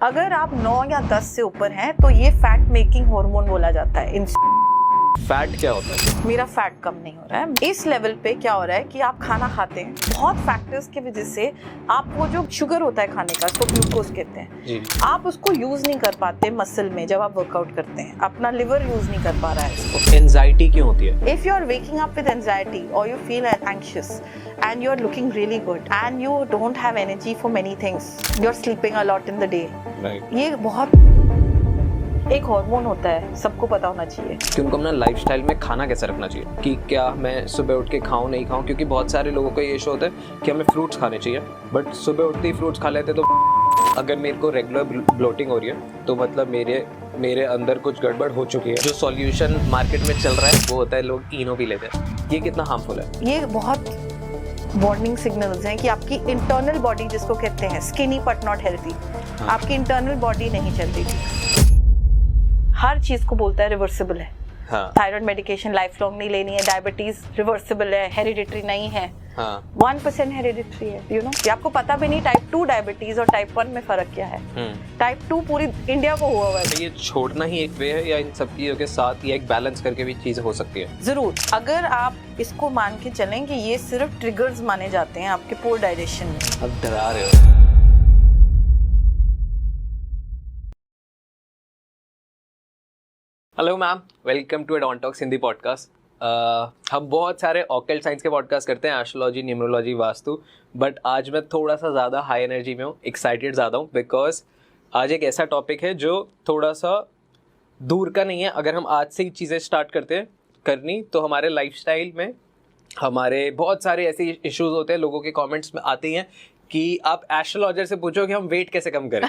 अगर आप 9 या 10 से ऊपर हैं तो ये फैट मेकिंग हार्मोन बोला जाता है। फैट क्या होता है? मेरा फैट कम नहीं हो रहा है। इस लेवल पे क्या हो रहा है कि आप खाना खाते हैं, बहुत फैक्टर्स की वजह से आप वो जो शुगर होता है खाने का, उसको ग्लूकोज कहते हैं जी। आप उसको यूज नहीं कर पाते मसल में। जब आप वर्कआउट करते हैं अपना लिवर यूज नहीं कर पा रहा है इसको। एंजाइटी क्यों होती है? If you are waking up with anxiety or you feel anxious and you are looking really good and you don't have energy for many things, you are sleeping a lot in the day, right. ये बहुत एक hormone होता है, सबको पता होना चाहिए कि उनको अपना लाइफस्टाइल में खाना कैसे रखना चाहिए, कि क्या मैं सुबह उठ के खाऊं नहीं खाऊं, क्योंकि बहुत सारे लोगों का ये इशू होता है कि हमें फ्रूट्स खाने चाहिए, बट सुबह उठते ही फ्रूट्स खा लेते तो अगर मेरे को रेगुलर ब्लोटिंग हो रही है तो मतलब मेरे अंदर कुछ गड़बड़ हो चुकी है। जो सॉल्यूशन मार्केट में चल रहा है वो होता है लोग इनो पी लेते हैं। ये कितना हार्मफुल है? ये बहुत वार्निंग सिग्नल्स हैं कि आपकी इंटरनल बॉडी, जिसको कहते हैं स्किनी बट नॉट हेल्थी, आपकी इंटरनल बॉडी नहीं चल रही थी। हर चीज को बोलता है रिवर्सिबल है। हाँ। थायराइड मेडिकेशन लाइफ लॉन्ग नहीं लेनी है, डायबिटीज रिवर्सिबल है, हेरिडिटरी नहीं है। हाँ। 1% हेरिडिटरी है, यू नो। आपको पता भी नहीं टाइप 2 डायबिटीज और टाइप 1 में फर्क क्या है। टाइप 2 पूरी इंडिया को हुआ है। ये छोड़ना ही एक वे है या इन सब चीजों के साथ ये एक बैलेंस करके भी चीज हो सकती है? जरूर, अगर आप इसको मान के चलें कि ये सिर्फ ट्रिगर्स माने जाते हैं आपके पोर डाइजेशन में। अब डरा रहे हो। Hello ma'am, welcome to Advantox Hindi podcast. हम बहुत सारे ऑकल्ट साइंस के पॉडकास्ट करते हैं, एस्ट्रोलॉजी, न्यूमरोलॉजी, वास्तु, बट आज मैं थोड़ा सा ज़्यादा हाई एनर्जी में हूँ, एक्साइटेड ज़्यादा हूँ, बिकॉज आज एक ऐसा टॉपिक है जो थोड़ा सा दूर का नहीं है। अगर हम आज से ही चीज़ें स्टार्ट करते हैं करनी तो हमारे लाइफस्टाइल में हमारे बहुत सारे ऐसे इश्यूज होते हैं। लोगों के कमेंट्स में आते हैं कि आप एस्ट्रोलॉजर से पूछो कि हम वेट कैसे कम करें।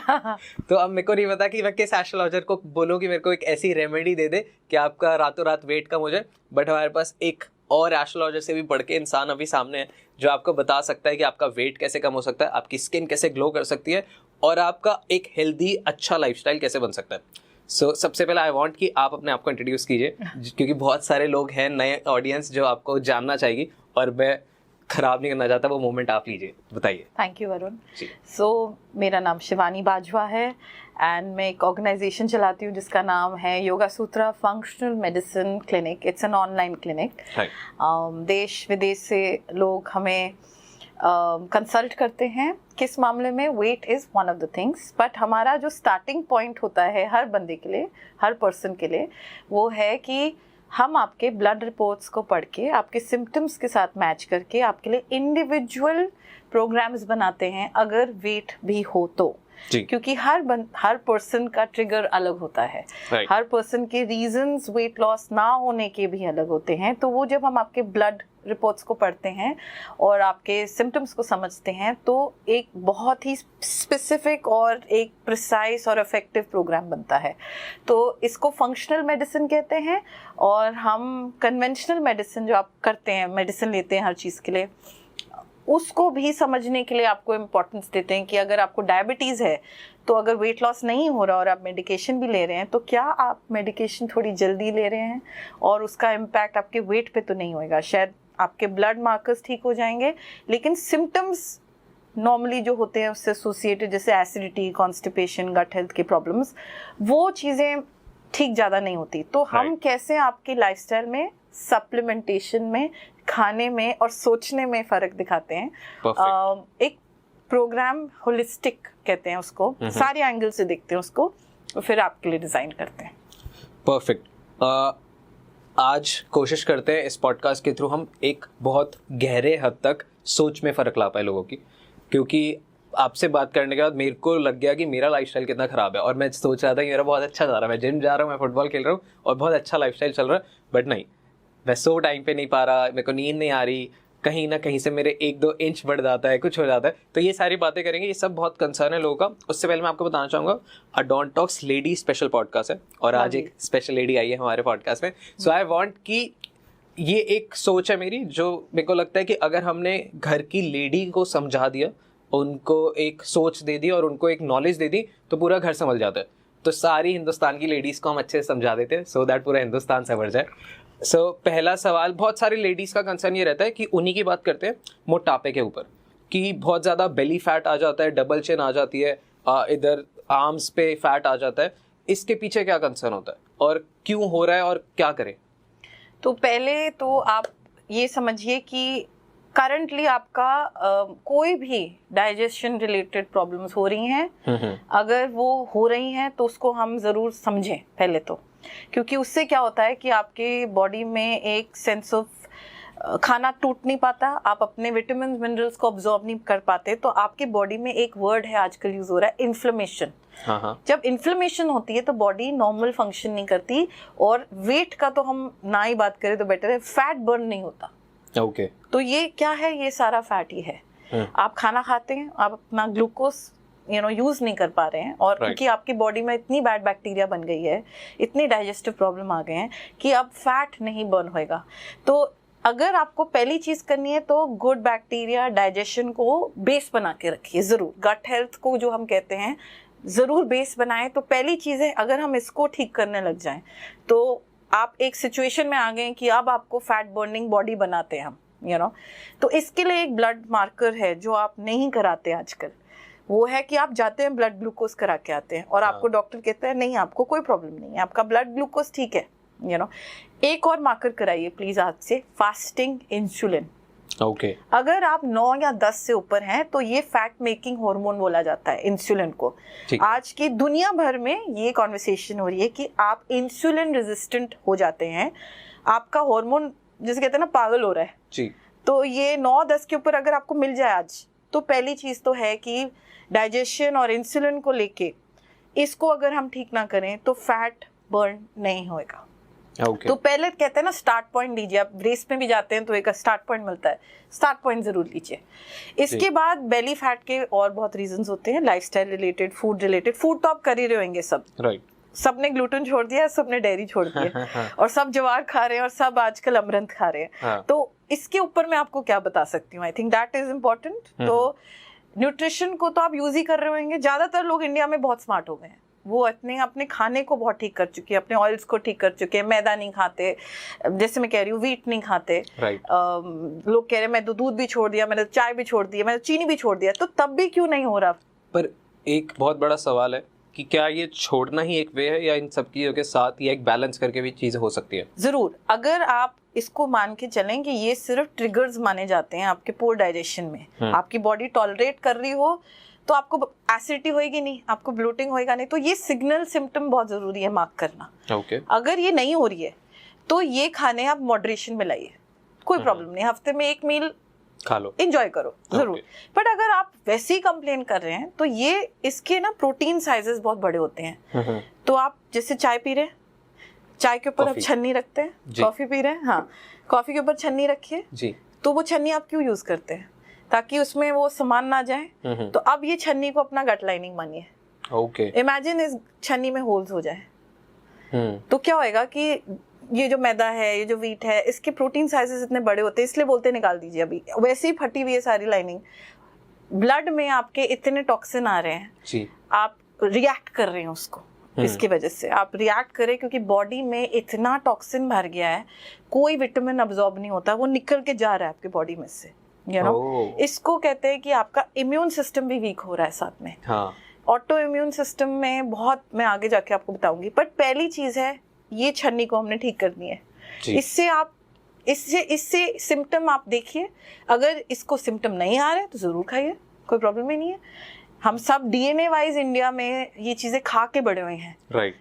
तो अब मेरे को नहीं पता कि मैं किस एस्ट्रोलॉजर को बोलूँ कि मेरे को एक ऐसी रेमेडी दे दे कि आपका रातों रात वेट कम हो जाए। बट हमारे पास एक और एस्ट्रोलॉजर से भी बढ़ के इंसान अभी सामने है जो आपको बता सकता है कि आपका वेट कैसे कम हो सकता है, आपकी स्किन कैसे ग्लो कर सकती है और आपका एक हेल्दी अच्छा लाइफस्टाइल कैसे बन सकता है। सो सबसे पहले आई वांट कि आप अपने आप को इंट्रोड्यूस कीजिए, क्योंकि बहुत सारे लोग हैं, नए ऑडियंस जो आपको जानना चाहेगी और मैं खराब नहीं करना चाहता, वो मोमेंट आप लीजिए, बताइए। Thank you Varun. सो मेरा नाम शिवानी बाजवा है एंड मैं एक ऑर्गेनाइजेशन चलाती हूँ जिसका नाम है Yoga Sutra functional medicine clinic. It's an online clinic. देश विदेश से लोग हमें कंसल्ट करते हैं। किस मामले में? Weight is one of the things, but हमारा जो स्टार्टिंग पॉइंट होता है हर बंदे के लिए, हर पर्सन के लिए, वो है कि हम आपके ब्लड रिपोर्ट्स को पढ़ के आपके सिम्टम्स के साथ मैच करके आपके लिए इंडिविजुअल प्रोग्राम्स बनाते हैं अगर वेट भी हो तो। क्योंकि हर पर्सन का ट्रिगर अलग होता है। हर पर्सन के रीजंस वेट लॉस ना होने के भी अलग होते हैं। तो वो जब हम आपके ब्लड रिपोर्ट्स को पढ़ते हैं और आपके सिम्टम्स को समझते हैं तो एक बहुत ही स्पेसिफिक और एक प्रिसाइज और इफेक्टिव प्रोग्राम बनता है। तो इसको फंक्शनल मेडिसिन कहते हैं। और हम कन्वेंशनल मेडिसिन जो आप करते हैं, मेडिसिन लेते हैं हर चीज़ के लिए, उसको भी समझने के लिए आपको इम्पोर्टेंस देते हैं कि अगर आपको डायबिटीज़ है तो अगर वेट लॉस नहीं हो रहा और आप मेडिकेशन भी ले रहे हैं तो क्या आप मेडिकेशन थोड़ी जल्दी ले रहे हैं और उसका इम्पैक्ट आपके वेट पे तो नहीं होएगा। शायद आपके ब्लड मार्कर्स ठीक हो जाएंगे लेकिन सिम्टम्स नॉर्मली जो होते हैं उससे एसोसिएटेड, जैसे एसिडिटी, कॉन्स्टिपेशन, गट हेल्थ के प्रॉब्लम्स, वो चीज़ें ठीक ज़्यादा नहीं होती। तो हम कैसे आपकी लाइफस्टाइल में, सप्लीमेंटेशन में, खाने में और सोचने में फ़र्क दिखाते हैं। एक प्रोग्राम होलिस्टिक कहते हैं उसको, सारे एंगल से देखते हैं उसको और फिर आपके लिए डिज़ाइन करते हैं। परफेक्ट। आज कोशिश करते हैं इस पॉडकास्ट के थ्रू हम एक बहुत गहरे हद तक सोच में फ़र्क ला पाए लोगों की, क्योंकि आपसे बात करने के बाद मेरे को लग गया कि मेरा लाइफस्टाइल कितना ख़राब है और मैं सोच रहा था कि मेरा बहुत अच्छा जा रहा है, मैं जिम जा रहा हूँ, मैं फुटबॉल खेल रहा हूँ और बहुत अच्छा लाइफस्टाइल चल रहा है, बट नहीं, मैं सो टाइम पे नहीं पा रहा, मेरे को नींद नहीं आ रही, कहीं ना कहीं से मेरे 1-2 इंच बढ़ जाता है, कुछ हो जाता है। तो ये सारी बातें करेंगे, ये सब बहुत कंसर्न है लोगों का। उससे पहले मैं आपको बताना चाहूँगा एडवांटॉक्स लेडी स्पेशल पॉडकास्ट है और आज एक स्पेशल लेडी आई है हमारे पॉडकास्ट में। सो आई वांट कि ये एक सोच है मेरी, जो मेरे को लगता है कि अगर हमने घर की लेडी को समझा दिया, उनको एक सोच दे दी और उनको एक नॉलेज दे दी तो पूरा घर संभल जाता है। तो सारी हिंदुस्तान की लेडीज़ को हम अच्छे से समझा देते हैं सो दैट पूरा हिंदुस्तान संभल जाए। पहला सवाल, बहुत सारी लेडीज़ का कंसर्न ये रहता है कि उन्हीं की बात करते हैं मोटापे के ऊपर, कि बहुत ज़्यादा बेली फैट आ जाता है, डबल चिन आ जाती है, इधर आर्म्स पे फैट आ जाता है, इसके पीछे क्या कंसर्न होता है और क्यों हो रहा है और क्या करें? तो पहले तो आप ये समझिए कि करंटली आपका कोई भी डाइजेशन रिलेटेड प्रॉब्लम्स हो रही हैं, अगर वो हो रही हैं तो उसको हम ज़रूर समझें पहले तो, क्योंकि उससे क्या होता है कि आपके बॉडी में एक सेंस ऑफ खाना टूट नहीं पाता, आप अपने विटामिन मिनरल्स को ऑब्जॉर्ब नहीं कर पाते, तो आपकी बॉडी में एक वर्ड है आजकल यूज हो रहा है, इन्फ्लेमेशन। जब इन्फ्लेमेशन होती है तो बॉडी नॉर्मल फंक्शन नहीं करती, और वेट का तो हम ना ही बात करें तो बेटर है, फैट बर्न नहीं होता। ओके तो ये क्या है, ये सारा फैट ही है। आप खाना खाते हैं, आप अपना ग्लूकोज यूज नहीं कर पा रहे हैं, और क्योंकि आपकी बॉडी में इतनी बैड बैक्टीरिया बन गई है, इतनी डाइजेस्टिव प्रॉब्लम आ गए हैं कि अब फैट नहीं बर्न होएगा। तो अगर आपको पहली चीज करनी है तो गुड बैक्टीरिया डाइजेशन को बेस बना के रखिए जरूर, गट हेल्थ को जो हम कहते हैं जरूर बेस बनाएं। तो पहली चीज है, अगर हम इसको ठीक करने लग जाएं तो आप एक सिचुएशन में आ गए कि अब आपको फैट बर्निंग बॉडी बनाते हैं हम, तो इसके लिए एक ब्लड मार्कर है जो आप नहीं कराते आजकल, वो है कि आप जाते हैं ब्लड ग्लूकोज करा के आते हैं, और आपको डॉक्टर कहता है नहीं आपको कोई प्रॉब्लम नहीं है, आपका ब्लड ग्लूकोज ठीक है। एक और मार्कर कराइए प्लीज आज से, फास्टिंग इंसुलिन। ओके अगर आप 9 या 10 से ऊपर हैं तो ये फैट मेकिंग हार्मोन बोला जाता है इंसुलिन को। आज की दुनिया भर में ये कॉन्वर्सेशन हो रही है कि आप इंसुलिन रेजिस्टेंट हो जाते हैं, आपका हार्मोन जैसे कहते हैं ना पागल हो रहा है जी। तो ये 9-10 के ऊपर अगर आपको मिल जाए आज, तो पहली चीज तो है कि डाइजेशन और इंसुलिन को लेके इसको अगर हम ठीक ना करें तो फैट बर्न नहीं होएगा। Okay. तो पहले कहते हैं ना स्टार्ट पॉइंट लीजिए, आप रेस में भी जाते हैं तो एक स्टार्ट पॉइंट मिलता है, स्टार्ट पॉइंट जरूर लीजिए। इसके बाद बेली फैट के और बहुत रीजंस होते हैं, lifestyle related, food related. Food तो आप कर ही रहे होंगे सब, राइट सबने ग्लूटेन छोड़ दिया, सबने डेयरी छोड़ दिया और सब ज्वार खा रहे हैं और सब आजकल अमरंथ खा रहे हैं। तो इसके ऊपर मैं आपको क्या बता सकती हूँ, I think that is important. तो न्यूट्रिशन को तो आप यूज ही कर रहे होंगे, ज्यादातर लोग इंडिया में बहुत स्मार्ट हो गए हैं, वो अपने खाने को बहुत ठीक कर चुके हैं, अपने ऑयल्स को ठीक कर चुके हैं, मैदा नहीं खाते, जैसे मैं कह रही हूँ वीट नहीं खाते। लोग कह रहे हैं मैं तो दूध भी छोड़ दिया, मैंने तो चाय भी छोड़ दिया, मैंने तो चीनी भी छोड़ दिया, तो तब भी क्यों नहीं हो रहा? पर एक बहुत बड़ा सवाल है कि क्या ये छोड़ना ही एक वे है या इन सब चीज़ों के साथ ये एक बैलेंस करके भी चीज़ें हो सकती है? जरूर, अगर आप इसको मान के चलें कि ये सिर्फ ट्रिगर्स माने जाते हैं आपके पुअर डाइजेशन में, आपकी बॉडी टॉलरेट कर रही हो तो आपको एसिडिटी होएगी नहीं, आपको ब्लोटिंग होएगा नहीं, तो ये सिग्नल सिम्टम बहुत जरूरी है मार्क करना। अगर ये नहीं हो रही है तो ये खाने आप मॉडरेशन में लाइए, कोई प्रॉब्लम नहीं, हफ्ते में एक मील खा लो, एंजॉय करो जरूर। बट अगर आप वैसे ही कंप्लेन कर रहे हैं तो ये इसके ना प्रोटीन साइजेस बहुत बड़े होते हैं। तो आप जैसे चाय पी रहे हैं, चाय के ऊपर आप छन्नी रखते हैं, कॉफी पी रहे हैं, हाँ कॉफी के ऊपर छन्नी रखिए जी। तो वो छन्नी आप क्यों यूज करते हैं? ताकि उसमें वो सामान ना जाए। तो अब ये छन्नी को अपना गट लाइनिंग मानिए। ओके, इमेजिन इस छन्नी में होल्स हो जाए, तो क्या होएगा कि ये जो मैदा है, ये जो वीट है, इसके प्रोटीन साइजेस इतने बड़े होते हैं, इसलिए बोलते निकाल दीजिए। अभी वैसे ही फटी हुई है सारी लाइनिंग, ब्लड में आपके इतने टॉक्सिन आ रहे हैं जी, आप रिएक्ट कर रहे हैं उसको, इसकी वजह से आप रिएक्ट करें क्योंकि बॉडी में इतना टॉक्सिन भर गया है, कोई विटामिन अब्सॉर्ब नहीं होता, वो निकल के जा रहा है आपके बॉडी में से। इसको कहते हैं कि आपका इम्यून सिस्टम भी वीक हो रहा है साथ में। ऑटो इम्यून सिस्टम में बहुत मैं आगे जाके आपको बताऊंगी, बट पहली चीज है ये छन्नी को हमने ठीक करनी है। इससे सिम्टम आप देखिए, अगर इसको सिम्टम नहीं आ रहे तो जरूर खाइए, कोई प्रॉब्लम ही नहीं है। हम सब डीएनए वाइज इंडिया में ये चीजें खा के बड़े हुए हैं।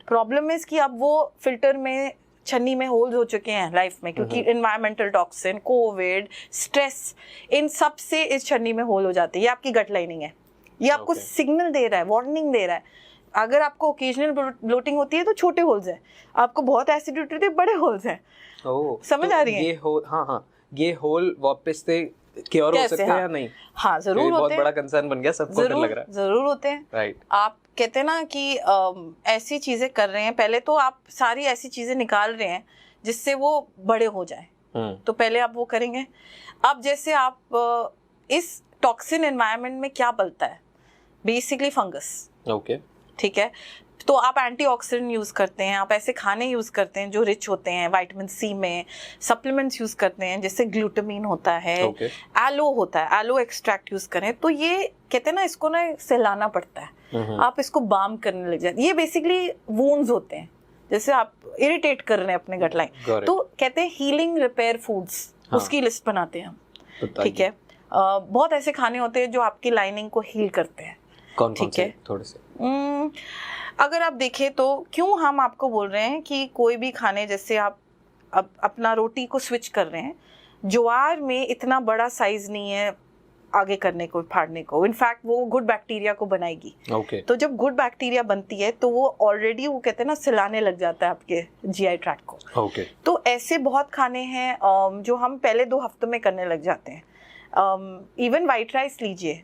प्रॉब्लम इज कि अब वो फिल्टर में छन्नी में होल्स हो चुके हैं लाइफ में, क्योंकि एनवायरमेंटल टॉक्सिन, कोविड, स्ट्रेस, इन सब से इस छन्नी में होल हो जाते हैं। ये आपकी गट लाइनिंग है, ये आपको सिग्नल दे रहा है, वार्निंग दे रहा है। अगर आपको ओकेजनल ब्लोटिंग होती है तो छोटे होल्स हैं, आपको बहुत एसिडिटी होती है बड़े होल्स हैं। समझ आ रही है? ये होल वापस से क्योर हो सकते हैं या नहीं? हाँ जरूर होते हैं, बहुत बड़ा कंसर्न बन गया, सबको डर लग रहा है। जरूर होते हैं, राइट। आप कहते हैं ना कि ऐसी चीजें कर रहे हैं, पहले तो आप सारी ऐसी चीजें निकाल रहे हैं जिससे वो बड़े हो जाए, तो पहले आप वो करेंगे। अब जैसे आप इस टॉक्सिन एनवायरनमेंट में क्या पलता है, बेसिकली फंगस। ठीक है, तो आप एंटीऑक्सीडेंट यूज़ करते हैं, आप ऐसे खाने यूज़ करते हैं जो रिच होते हैं विटामिन सी में, सप्लीमेंट्स यूज़ करते हैं जैसे ग्लूटामिन होता है, एलो होता है, एलो एक्सट्रैक्ट यूज़ करें, तो ये कहते हैं ना, इसको ना सहलाना पड़ता है, आप इसको बाम करने लग जाते हैं। ये बेसिकली वुंड्स होते हैं, जैसे आप इरिटेट कर रहे हैं अपने गट लाइन, तो कहते हैं हीलिंग रिपेयर फूड्स, उसकी लिस्ट बनाते हैं हम, ठीक है। बहुत ऐसे खाने होते हैं जो आपकी लाइनिंग को हील करते हैं, ठीक है। थोड़े से अगर आप देखें तो क्यों हम आपको बोल रहे हैं कि कोई भी खाने, जैसे आप अब अपना रोटी को स्विच कर रहे हैं, ज्वार में इतना बड़ा साइज नहीं है आगे करने को, फाड़ने को, इनफैक्ट वो गुड बैक्टीरिया को बनाएगी। तो जब गुड बैक्टीरिया बनती है तो वो ऑलरेडी, वो कहते हैं ना, सिलाने लग जाता है आपके जीआई ट्रैक्ट को। तो ऐसे बहुत खाने हैं जो हम पहले 2 हफ्तों में करने लग जाते हैं। इवन वाइट राइस लीजिए,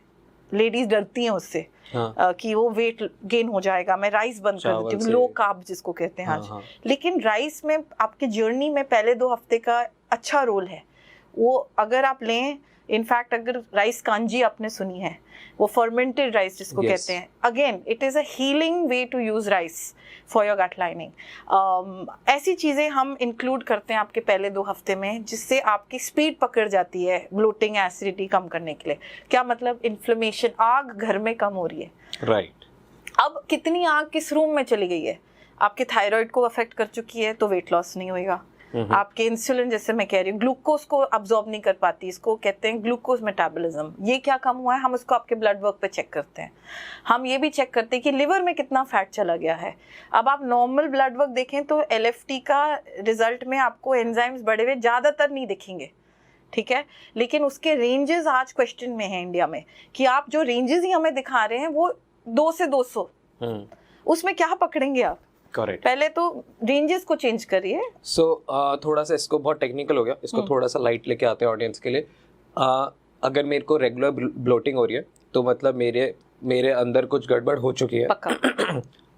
लेडीज डरती हैं उससे, कि वो वेट गेन हो जाएगा, मैं राइस बंद कर देती हूँ, लो कार्ब जिसको कहते हैं आज। लेकिन राइस में आपके जर्नी में पहले 2 हफ्ते का अच्छा रोल है। वो अगर आप लें, इनफैक्ट अगर राइस कांजी आपने सुनी है, वो फर्मेंटेड राइस जिसको कहते हैं, again it is a healing way to use rice for your gut lining. ऐसी चीज़ें हम इंक्लूड करते हैं आपके पहले 2 हफ्ते में, जिससे आपकी स्पीड पकड़ जाती है ब्लोटिंग, एसिडिटी कम करने के लिए। क्या मतलब, इन्फ्लेमेशन, आग घर में कम हो रही है, राइट। अब कितनी आग किस रूम में चली गई है, आपके थायराइड को अफेक्ट कर चुकी है, तो वेट लॉस नहीं होएगा। आपके इंसुलिन, जैसे मैं कह रही हूँ, ग्लूकोज को अब्सॉर्ब नहीं कर पाती, इसको कहते हैं ग्लूकोज मेटाबॉलिज्म। ये क्या कम हुआ है, हम उसको आपके ब्लड वर्क पे चेक करते हैं। हम ये भी चेक करते हैं कि लिवर में कितना फैट चला गया है। अब आप नॉर्मल ब्लड वर्क देखें तो LFT का रिजल्ट में आपको एंजाइम्स बढ़े हुए ज़्यादातर नहीं दिखेंगे, ठीक है, लेकिन उसके रेंजेस आज क्वेश्चन में है इंडिया में, कि आप जो रेंजेस ही हमें दिखा रहे हैं वो 2 से 200, उसमें क्या पकड़ेंगे आप? करेक्ट। पहले तो रेंजेस को चेंज करिए। थोड़ा सा, इसको बहुत टेक्निकल हो गया, इसको थोड़ा सा लाइट लेके आते हैं ऑडियंस के लिए। अगर मेरे को रेगुलर ब्लोटिंग हो रही है तो मतलब मेरे अंदर कुछ गड़बड़ हो चुकी है।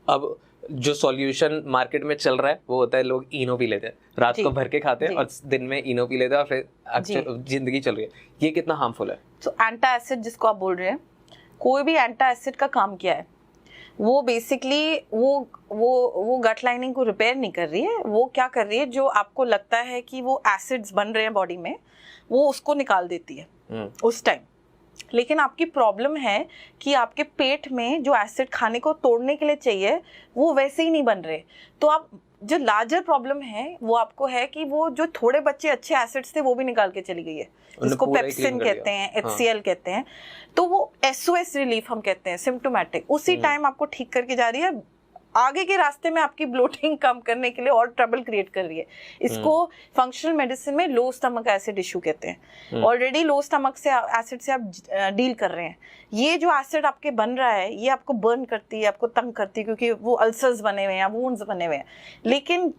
अब जो सॉल्यूशन मार्केट में चल रहा है वो होता है, लोग इनो पी लेते हैं, रात को भर के खाते हैं और दिन में इनो पी लेते हैं, और फिर जिंदगी चल रही है। ये कितना हार्मफुल है? तो एंटा एसिड जिसको आप बोल रहे हैं, कोई भी एंटा एसिड का काम क्या है, वो बेसिकली वो गट लाइनिंग को रिपेयर नहीं कर रही है। वो क्या कर रही है, जो आपको लगता है कि वो एसिड्स बन रहे हैं बॉडी में, वो उसको निकाल देती है उस टाइम। लेकिन आपकी प्रॉब्लम है कि आपके पेट में जो एसिड खाने को तोड़ने के लिए चाहिए वो वैसे ही नहीं बन रहे। तो आप, जो लार्जर प्रॉब्लम है वो आपको है कि वो जो थोड़े बच्चे अच्छे एसिड्स थे वो भी निकाल के चली गई है, जिसको पेप्सिन कहते हैं, HCl कहते हैं। तो वो SOS रिलीफ हम कहते हैं, सिम्टोमेटिक, उसी टाइम आपको ठीक करके जा रही है, आगे के रास्ते में आपकी ब्लोटिंग कम करने के लिए और ट्रबल क्रिएट कर रही है। इसको फंक्शनल मेडिसिन में लो स्टमक एसिड इशू कहते हैं। ऑलरेडी लो स्टमक से एसिड से आप डील कर रहे हैं। ये जो एसिड आपके बन रहा है ये आपको बर्न करती है, आपको तंग करती है, क्योंकि वो अल्सर्स बने हुए हैं, वुंड्स बने हुए हैं। लेकिन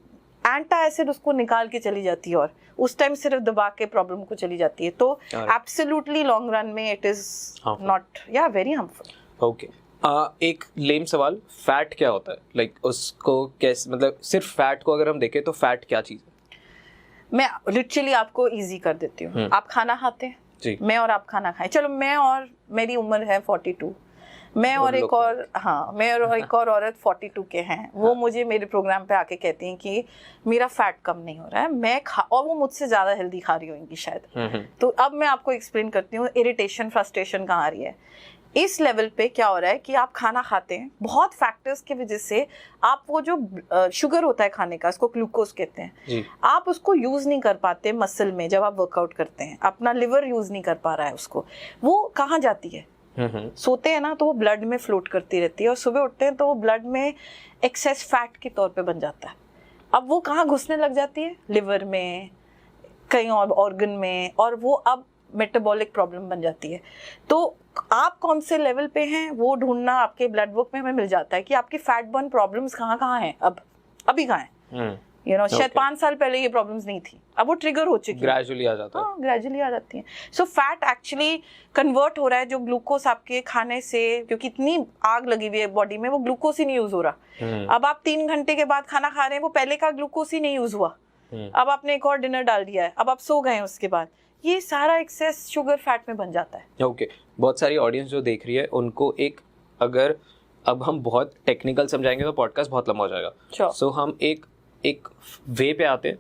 एंटा एसिड उसको निकाल के चली जाती है और उस टाइम सिर्फ दबा के प्रॉब्लम को चली जाती है। तो एब्सोल्युटली लॉन्ग रन में इट इज नॉट, या वेरी हार्मफुल। ओके, एक लेम सवाल, फैट क्या होता है? लाइक उसको कैसे, मतलब सिर्फ फैट को अगर हम देखें तो फैट क्या चीज़ है? मैं लिटरली आपको इजी कर देती हूँ। आप खाना खाते हैं जी, मैं और आप खाना खाएं, चलो मैं और मेरी उम्र है 42, मैं और एक और, हाँ, मैं और एक और औरत 42 के हैं, वो मुझे मेरे प्रोग्राम पे आके कहती हैं कि मेरा फैट कम नहीं हो रहा है, मैं और वो मुझसे ज़्यादा हेल्दी खा रही होंगी शायद। तो अब मैं आपको एक्सप्लेन करती हूँ इरिटेशन, फ्रस्ट्रेशन कहाँ आ रही है। इस लेवल पे क्या हो रहा है कि आप खाना खाते हैं, बहुत फैक्टर्स की वजह से आप वो जो शुगर होता है खाने का, इसको ग्लूकोज कहते हैं, आप उसको यूज़ नहीं कर पाते मसल में। जब आप वर्कआउट करते हैं अपना लिवर यूज़ नहीं कर पा रहा है उसको, वो कहाँ जाती है? सोते हैं ना तो वो ब्लड में फ्लोट करती रहती है, और सुबह उठते हैं तो वो ब्लड में एक्सेस फैट के तौर पे बन जाता है। अब वो कहाँ घुसने लग जाती है? लिवर में, कहीं और ऑर्गन में, और वो अब मेटाबॉलिक प्रॉब्लम बन जाती है। तो आप कौन से लेवल पे हैं वो ढूंढना आपके ब्लड वर्क में हमें मिल जाता है कि आपकी फैट बर्न प्रॉब्लम्स कहाँ कहाँ हैं, अभी कहाँ हैं। शायद 5 साल पहले ये प्रॉब्लम्स नहीं थी, अब वो ट्रिगर हो चुकी है, ग्रेजुअली आ जाता है। हाँ, ग्रेजुअली आ जाती है। सो फैट एक्चुअली कन्वर्ट हो रहा है, जो ग्लूकोज आपके खाने से, क्योंकि इतनी आग लगी हुई है बॉडी में, वो ग्लूकोज ही नहीं यूज हो रहा। अब आप 3 घंटे के बाद खाना खा रहे हैं, वो पहले का ग्लूकोज ही नहीं यूज हुआ, अब आपने एक और डिनर डाल दिया है, अब आप सो गए उसके बाद, ये सारा एक्सेस शुगर फैट में बन जाता है। ओके, बहुत सारी ऑडियंस जो देख रही है उनको एक अगर अब हम बहुत टेक्निकल समझाएंगे तो पॉडकास्ट बहुत लंबा हो जाएगा। सो हम एक वे पे आते हैं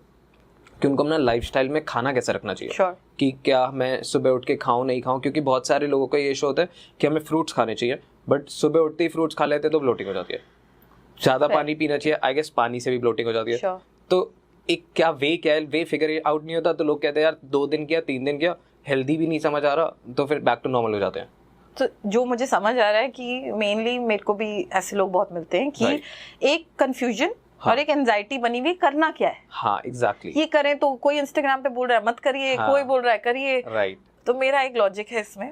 कि उनको अपना लाइफस्टाइल में खाना कैसे रखना चाहिए, कि क्या मैं सुबह उठ के खाऊं नहीं खाऊं, क्योंकि बहुत सारे लोगों का ये इशू होता है कि हमें फ्रूट्स खाने चाहिए, बट सुबह उठते ही फ्रूट्स खा लेते हैं तो ब्लोटिंग हो जाती है। ज़्यादा पानी पीना चाहिए, आई गेस पानी से भी ब्लोटिंग हो जाती है। तो एक क्या है, वे फिगर आउट नहीं होता, तो लोग कहते हैं यार 2 दिन किया 3 दिन किया, हेल्दी भी नहीं समझ आ रहा, तो फिर बैक टू नॉर्मल हो जाते हैं। तो जो मुझे समझ आ रहा है कि मेनली मेरे को भी ऐसे लोग बहुत मिलते हैं कि एक कंफ्यूजन और एक एंजाइटी बनी हुई, करना क्या है। हाँ एग्जैक्टली। ये करें तो कोई इंस्टाग्राम पे बोल रहा है मत करिए, कोई बोल रहा है करिए। राइट। तो मेरा एक लॉजिक है इसमें,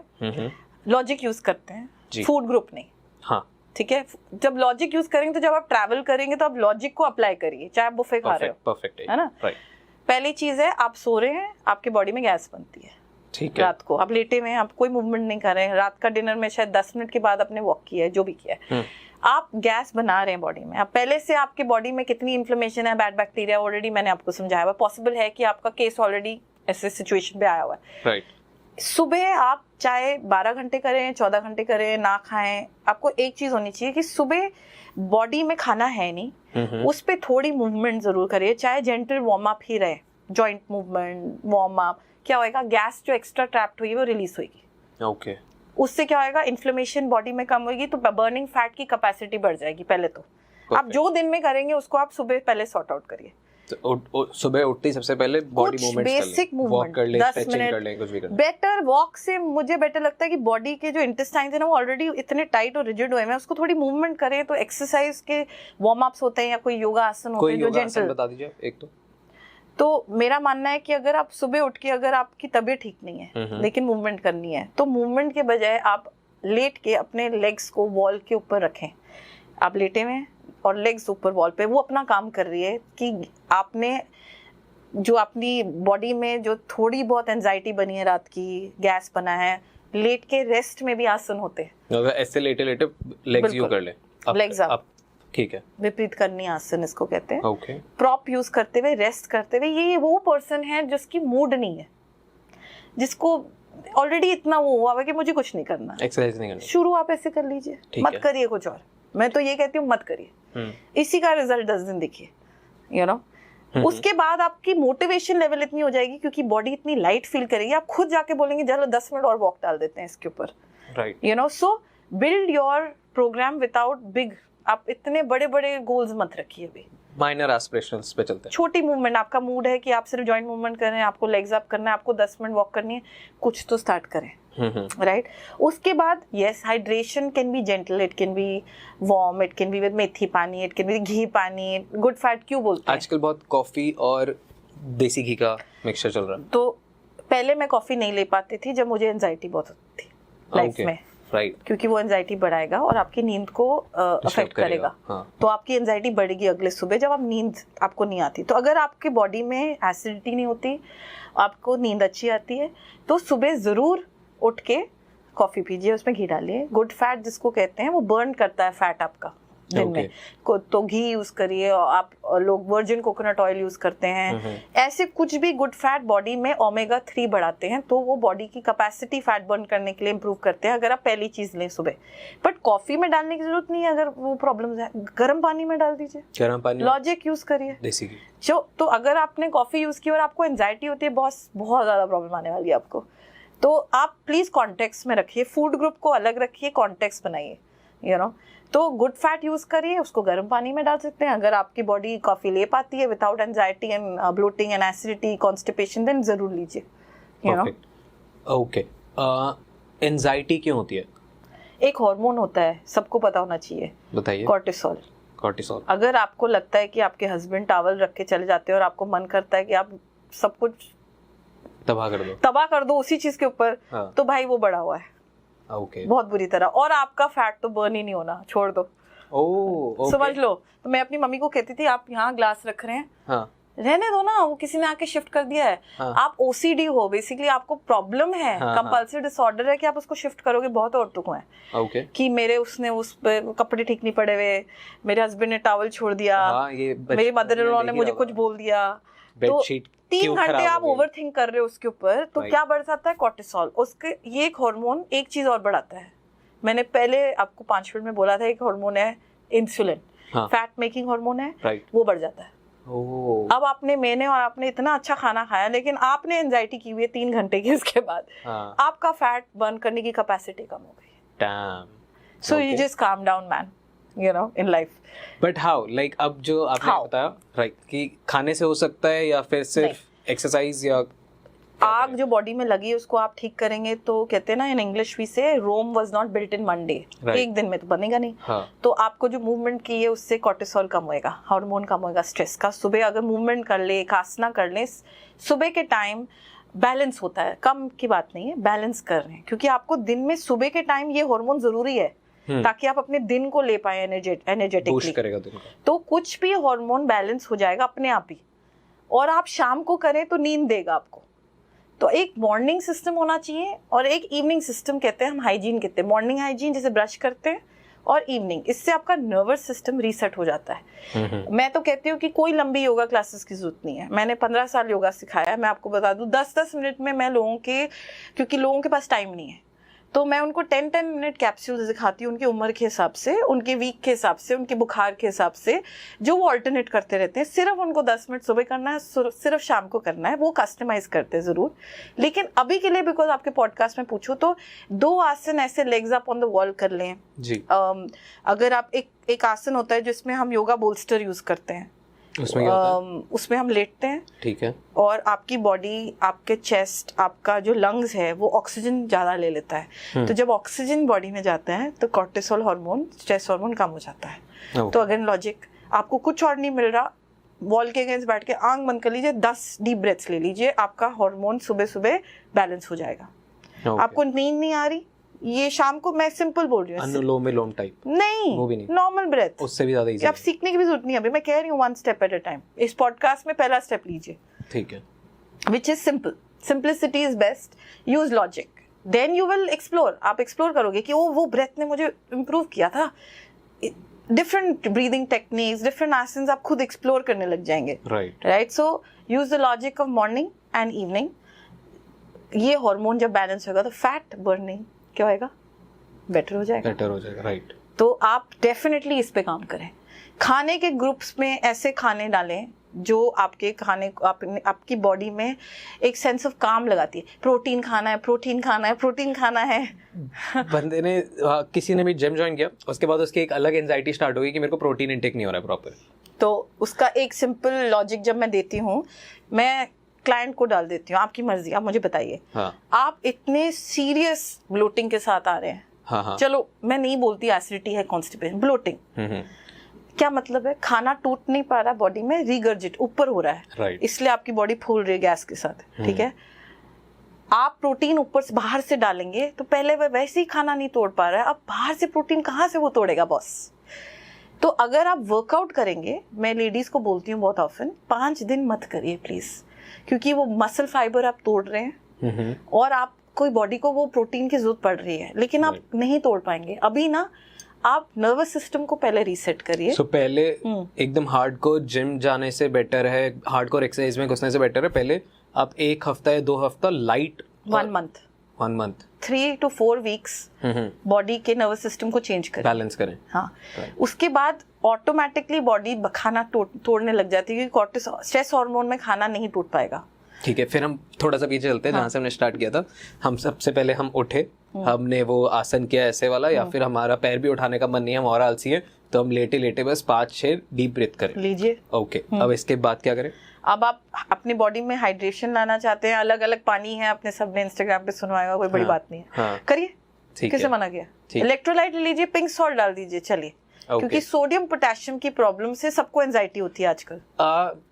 लॉजिक यूज करते हैं, फूड ग्रुप नहीं। हाँ ठीक है, जब लॉजिक यूज करेंगे तो जब आप ट्रैवल करेंगे तो आप लॉजिक को अप्लाई करिए, चाहे आप बुफे खा रहे हो। परफेक्ट है ना। पहली चीज है, आप सो रहे हैं, आपके बॉडी में गैस बनती है। ठीक है। रात को आप लेटे हुए हैं, आप कोई मूवमेंट नहीं कर रहे हैं, रात का डिनर में शायद 10 मिनट के बाद आपने वॉक किया है, जो भी किया है, आप गैस बना रहे हैं बॉडी में। अब पहले से आपके बॉडी में कितनी इन्फ्लेमेशन है, बैड बैक्टीरिया, ऑलरेडी मैंने आपको समझाया हुआ। पॉसिबल है कि आपका केस ऑलरेडी ऐसे सिचुएशन पे आया हुआ है। राइट। सुबह आप चाहे 12 घंटे करें, 14 घंटे करें, ना खाएं, आपको एक चीज होनी चाहिए कि सुबह बॉडी में खाना है नहीं, उस पे थोड़ी मूवमेंट जरूर करिए, चाहे जेंटल वार्म अप ही रहे, जॉइंट मूवमेंट, वार्म अप। क्या होएगा, गैस जो एक्स्ट्रा ट्रैप्ड हुई है वो रिलीज होगी। ओके। उससे क्या होएगा, इन्फ्लेमेशन बॉडी में कम होगी, तो बर्निंग फैट की कैपेसिटी बढ़ जाएगी। पहले तो आप जो दिन में करेंगे उसको आप सुबह पहले सॉर्ट आउट करिए। तो सुबह उठते ही सबसे पहले body movement, basic movement, 10 minute कर ले, कुछ भी कर ले। बेटर वॉक से मुझे बेटर लगता है कि बॉडी के जो इंटेस्टाइन्स है ना, वो ऑलरेडी इतने टाइट और रिजिड हुए हैं, उसको थोड़ी मूवमेंट करें। तो एक्सरसाइज के वार्म अप्स होते हैं या कोई योगा आसन होते हैं जो जेंटल, बता दीजिए एक। तो मेरा मानना है कि अगर आप सुबह उठ के, अगर आपकी तबीयत ठीक नहीं है लेकिन मूवमेंट करनी है, तो मूवमेंट के बजाय आप लेट के अपने लेग्स को वॉल के ऊपर रखें। आप लेटे हुए हैं और लेग्स ऊपर वॉल पे, वो अपना काम कर रही है कि आपने जो अपनी बॉडी में जो थोड़ी बहुत एंजाइटी बनी है, रात की गैस बना है, लेट के रेस्ट में भी आसन होते हैं। अगर ऐसे लेटे लेटे लेग्स यू कर ले, लेग्स अप, ठीक है, विपरीत करनी आसन इसको कहते हैं। ओके। प्रॉप यूज करते हुए, रेस्ट करते हुए। ये वो पर्सन है जिसकी मूड नहीं है, जिसको ऑलरेडी इतना वो हुआ है कि मुझे कुछ नहीं करना, एक्सरसाइज नहीं करना, शुरू आप ऐसे कर लीजिए, मत करिए कुछ और। मैं तो ये कहती हूँ मत करिए, इसी का रिजल्ट 10 दिन देखिए, यू नो। उसके बाद आपकी मोटिवेशन लेवल इतनी हो जाएगी, क्योंकि बॉडी इतनी लाइट फील करेगी, आप खुद जाके बोलेंगे चलो 10 मिनट और वॉक डाल देते हैं इसके ऊपर। Right. You know, so build your program without big, आप इतने बड़े बड़े गोल्स मत रखिए अभी, माइनर एस्पिरेशंस पे चलते हैं। छोटी मूवमेंट, आपका मूड है कि आप सिर्फ जॉइंट मूवमेंट कर रहे हैं, आपको लेग्स अप करना है, आपको 10 मिनट वॉक करनी है, कुछ तो स्टार्ट करें। राइट। उसके बाद yes, hydration can be gentle, it can be warm, it can be with methi pani, it can B घी पानी, गुड फैट क्यों बोलते हैं आजकल बहुत कॉफी और देसी घी का मिक्सचर चल रहा है। तो पहले मैं कॉफी नहीं ले पाती थी जब मुझे एंजाइटी बहुत होती थी लाइफ में। राइट। क्योंकि वो एंजाइटी बढ़ाएगा और आपकी नींद को अफेक्ट करेगा। तो आपकी एंजाइटी बढ़ेगी अगले सुबह जब आप नींद आपको नहीं आती। तो अगर आपके बॉडी में एसिडिटी नहीं होती, आपको नींद अच्छी आती है, तो सुबह जरूर उठ के कॉफी पीजिए, उसमें घी डालिए। गुड फैट जिसको कहते हैं, वो बर्न करता है फैट आपका दिन में। तो घी यूज करिए, और आप लोग वर्जिन कोकोनट ऑयल यूज करते हैं। ऐसे कुछ भी गुड फैट बॉडी में ओमेगा 3 बढ़ाते हैं, तो वो बॉडी की कैपेसिटी फैट बर्न करने के लिए इंप्रूव करते हैं, अगर आप पहली चीज लें सुबह। बट कॉफी में डालने की जरूरत नहीं है, अगर वो प्रॉब्लम है गर्म पानी में डाल दीजिए, गर्म पानी, लॉजिक यूज करिए देसी घी। तो अगर आपने कॉफी यूज की और आपको एंजाइटी होती है, बहुत ज्यादा प्रॉब्लम आने वाली है आपको। तो आप प्लीज कॉन्टेक्स्ट में रखिए, फूड ग्रुप को अलग रखिए, कॉन्टेक्स्ट बनाइए, यू नो। तो गुड फैट यूज करिए, उसको गर्म पानी में डाल सकते हैं। अगर आपकी बॉडी कॉफी ले पाती है without anxiety and bloating and acidity, constipation, then जरूर लीजिए, यू नो। ओके। एंजाइटी क्यों होती है? एक हार्मोन होता है, सबको पता होना चाहिए, बताइए। कॉर्टिसोल। कॉर्टिसोल। अगर आपको लगता है कि आपके हस्बैंड टॉवल रख के चले जाते हैं और आपको मन करता है कि आप सब कुछ तबाह कर दो उसी चीज के ऊपर, तो भाई वो बढ़ा हुआ है, बहुत बुरी तरह। और आपका फैट तो बर्न ही नहीं होना, छोड़ दो। समझ लो। तो मैं अपनी मम्मी को कहती थी, आप यहाँ ग्लास रख रहे हैं, रहने दो ना, वो किसी ने आके शिफ्ट कर दिया है। आप ओसीडी हो, बेसिकली आपको प्रॉब्लम है, कंपल्सिव डिसऑर्डर है कि आप उसको शिफ्ट करोगे। बहुत औरतों को है कि मेरे उसने उस कपड़े ठीक नहीं पड़े हुए, मेरे हस्बैंड ने टॉवल छोड़ दिया, मेरी मदर इन लॉ ने मुझे कुछ बोल दिया। तो 3 घंटे आप ओवर थिंक कर रहे हो उसके ऊपर, तो क्या बढ़ जाता है? कॉर्टिसोल। उसके ये एक हार्मोन एक चीज और बढ़ाता है, मैंने पहले आपको 5 मिनट में बोला था एक हार्मोन है इंसुलिन, फैट मेकिंग हार्मोन है, वो बढ़ जाता है। अब मैंने और आपने इतना अच्छा खाना खाया, लेकिन आपने एंजाइटी की हुई है 3 घंटे की, उसके बाद आपका फैट बर्न करने की कैपेसिटी कम हो गई। So you just calm down man, you know, in life. But how? Like अब जो आपने बताया right कि खाने से हो सकता है या फिर सिर्फ एक्सरसाइज या आग जो बॉडी में लगी है उसको आप ठीक करेंगे तो कहते हैं ना इन English we say Rome was not built in one day, एक दिन में तो बनेगा नहीं। तो आपको जो मूवमेंट की है उससे कॉर्टिसोल कम होएगा, हार्मोन कम होएगा स्ट्रेस का। सुबह अगर मूवमेंट कर ले, एक आसना कर ले, सुबह के टाइम बैलेंस होता है, कम की बात नहीं है, बैलेंस कर रहे हैं, क्योंकि आपको दिन में सुबह के टाइम ये हार्मोन जरूरी है ताकि आप अपने दिन को ले पाए एनर्जेटिकली। तो कुछ भी हार्मोन बैलेंस हो जाएगा अपने आप ही, और आप शाम को करें तो नींद देगा आपको। तो एक मॉर्निंग सिस्टम होना चाहिए और एक इवनिंग सिस्टम, कहते हैं हम हाइजीन कहते हैं, मॉर्निंग हाइजीन जैसे ब्रश करते हैं, और इवनिंग, इससे आपका नर्वस सिस्टम रीसेट हो जाता है। मैं तो कहती हूँ कि कोई लंबी योगा क्लासेस की जरूरत नहीं है। मैंने 15 साल योगा सिखाया है, मैं आपको बता दूँ 10-10 मिनट में मैं क्योंकि लोगों के पास टाइम नहीं है, तो मैं उनको 10-10 मिनट कैप्सूल सिखाती हूँ, उनकी उम्र के हिसाब से, उनके वीक के हिसाब से, उनके बुखार के हिसाब से, जो वो ऑल्टरनेट करते रहते हैं। सिर्फ उनको 10 मिनट सुबह करना है, सिर्फ शाम को करना है, वो कस्टमाइज करते हैं ज़रूर। लेकिन अभी के लिए बिकॉज आपके पॉडकास्ट में पूछो तो 2 आसन ऐसे legs up on the wall कर लें जी। अगर आप एक आसन होता है जिसमें हम योगा बोल्स्टर यूज करते हैं, उसमें हम लेटते हैं, ठीक है, और आपकी बॉडी, आपके चेस्ट, आपका जो लंग्स है वो ऑक्सीजन ज़्यादा ले लेता है। तो जब ऑक्सीजन बॉडी में जाता है तो कॉर्टिसोल हार्मोन, स्ट्रेस हार्मोन कम हो जाता है। तो अगर लॉजिक आपको कुछ और नहीं मिल रहा, वॉल के अगेंस्ट बैठ के आंख बंद कर लीजिए, 10 डीप ब्रेथ्स ले लीजिए, आपका हार्मोन सुबह सुबह बैलेंस हो जाएगा। आपको नींद नहीं आ रही, ये शाम को, मैं सिंपल बोल रही हूँ, अनुलोम विलोम टाइप नहीं, वो भी नहीं, नॉर्मल ब्रेथ, उससे भी ज्यादा इजी। आप सीखने की भी जरूरत नहीं है, अभी मैं कह रही हूँ 1 स्टेप एट अ टाइम। इस पॉडकास्ट में पहला स्टेप लीजिए, ठीक है, which is simple, simplicity is best, use logic, then you will explore. आप एक्सप्लोर करोगे कि वो ब्रेथ ने मुझे इम्प्रूव किया था, different breathing techniques, different asanas आप खुद एक्सप्लोर करने लग जाएंगे, right. So use the logic of morning and evening. ये हार्मोन जब बैलेंस होगा तो फैट बर्निंग क्या होएगा, बेटर हो जाएगा, राइट। तो आप डेफिनेटली इस पे काम करें। खाने के ग्रुप्स में ऐसे खाने डालें जो आपके खाने आपकी बॉडी में एक सेंस ऑफ काम लगाती है। प्रोटीन खाना है, प्रोटीन खाना है, प्रोटीन खाना है। बंदे ने किसी ने भी जिम ज्वाइन किया, उसके बाद उसकी एक अलग एंजाइटी स्टार्ट होगी कि मेरे को प्रोटीन इंटेक नहीं हो रहा है प्रॉपर। तो उसका एक सिंपल लॉजिक जब मैं देती हूँ, मैं क्लाइंट को डाल देती हूँ, आपकी मर्जी, आप मुझे बताइए। आप इतने सीरियस ब्लोटिंग के साथ आ रहे हैं, चलो मैं नहीं बोलती एसिडिटी है, कॉन्स्टिपेशन, ब्लोटिंग, क्या मतलब है, खाना टूट नहीं पा रहा बॉडी में, रिगर्जिट ऊपर हो रहा है, इसलिए आपकी बॉडी फूल रही है गैस के साथ, ठीक है। आप प्रोटीन ऊपर से बाहर से डालेंगे तो पहले वह वैसे ही खाना नहीं तोड़ पा रहा है, अब बाहर से प्रोटीन कहाँ से वो तोड़ेगा बॉस। तो अगर आप वर्कआउट करेंगे, मैं लेडीज को बोलती हूँ बहुत ऑफन, 5 दिन मत करिए प्लीज, क्योंकि वो मसल फाइबर आप तोड़ रहे हैं और आप कोई बॉडी को वो प्रोटीन की जरूरत पड़ रही है, लेकिन आप नहीं तोड़ पाएंगे अभी ना। आप नर्वस सिस्टम को पहले रीसेट करिए। पहले एकदम हार्डकोर जिम जाने से बेटर है, हार्डकोर एक्सरसाइज में घुसने से बेटर है, पहले आप 1 हफ्ता या 2 हफ्ता light, 1 month 3 to 4 weeks body के नर्वस सिस्टम को चेंज करें, बैलेंस करें। हाँ, उसके बाद ऑटोमेटिकली बॉडी खाना तोड़ने लग जाती है, क्योंकि कॉर्टिसोल, स्ट्रेस हार्मोन में खाना नहीं टूट पाएगा। ठीक है, फिर हम थोड़ा सा पीछे चलते हैं, जहाँ से हमने स्टार्ट किया था। हम सबसे पहले हम उठे, हमने वो आसन किया ऐसे वाला, या फिर हमारा पैर भी उठाने का मन नहीं है, हम और आलसी है, तो हम लेटे लेटे बस 5-6 डीप ब्रीथ करें लीजिए। ओके, अब इसके बाद क्या करें? अब आप अपनी बॉडी में हाइड्रेशन लाना चाहते हैं, अलग अलग पानी है, अपने सबने इंस्टाग्राम पे सुनवाएगा, कोई बड़ी बात नहीं है, करिए, किसे मना किया। इलेक्ट्रोलाइट लीजिए, पिंक सॉल्ट डाल दीजिए, चलिए। क्योंकि सोडियम पोटेशियम की प्रॉब्लम से सबको एंजाइटी होती है आजकल।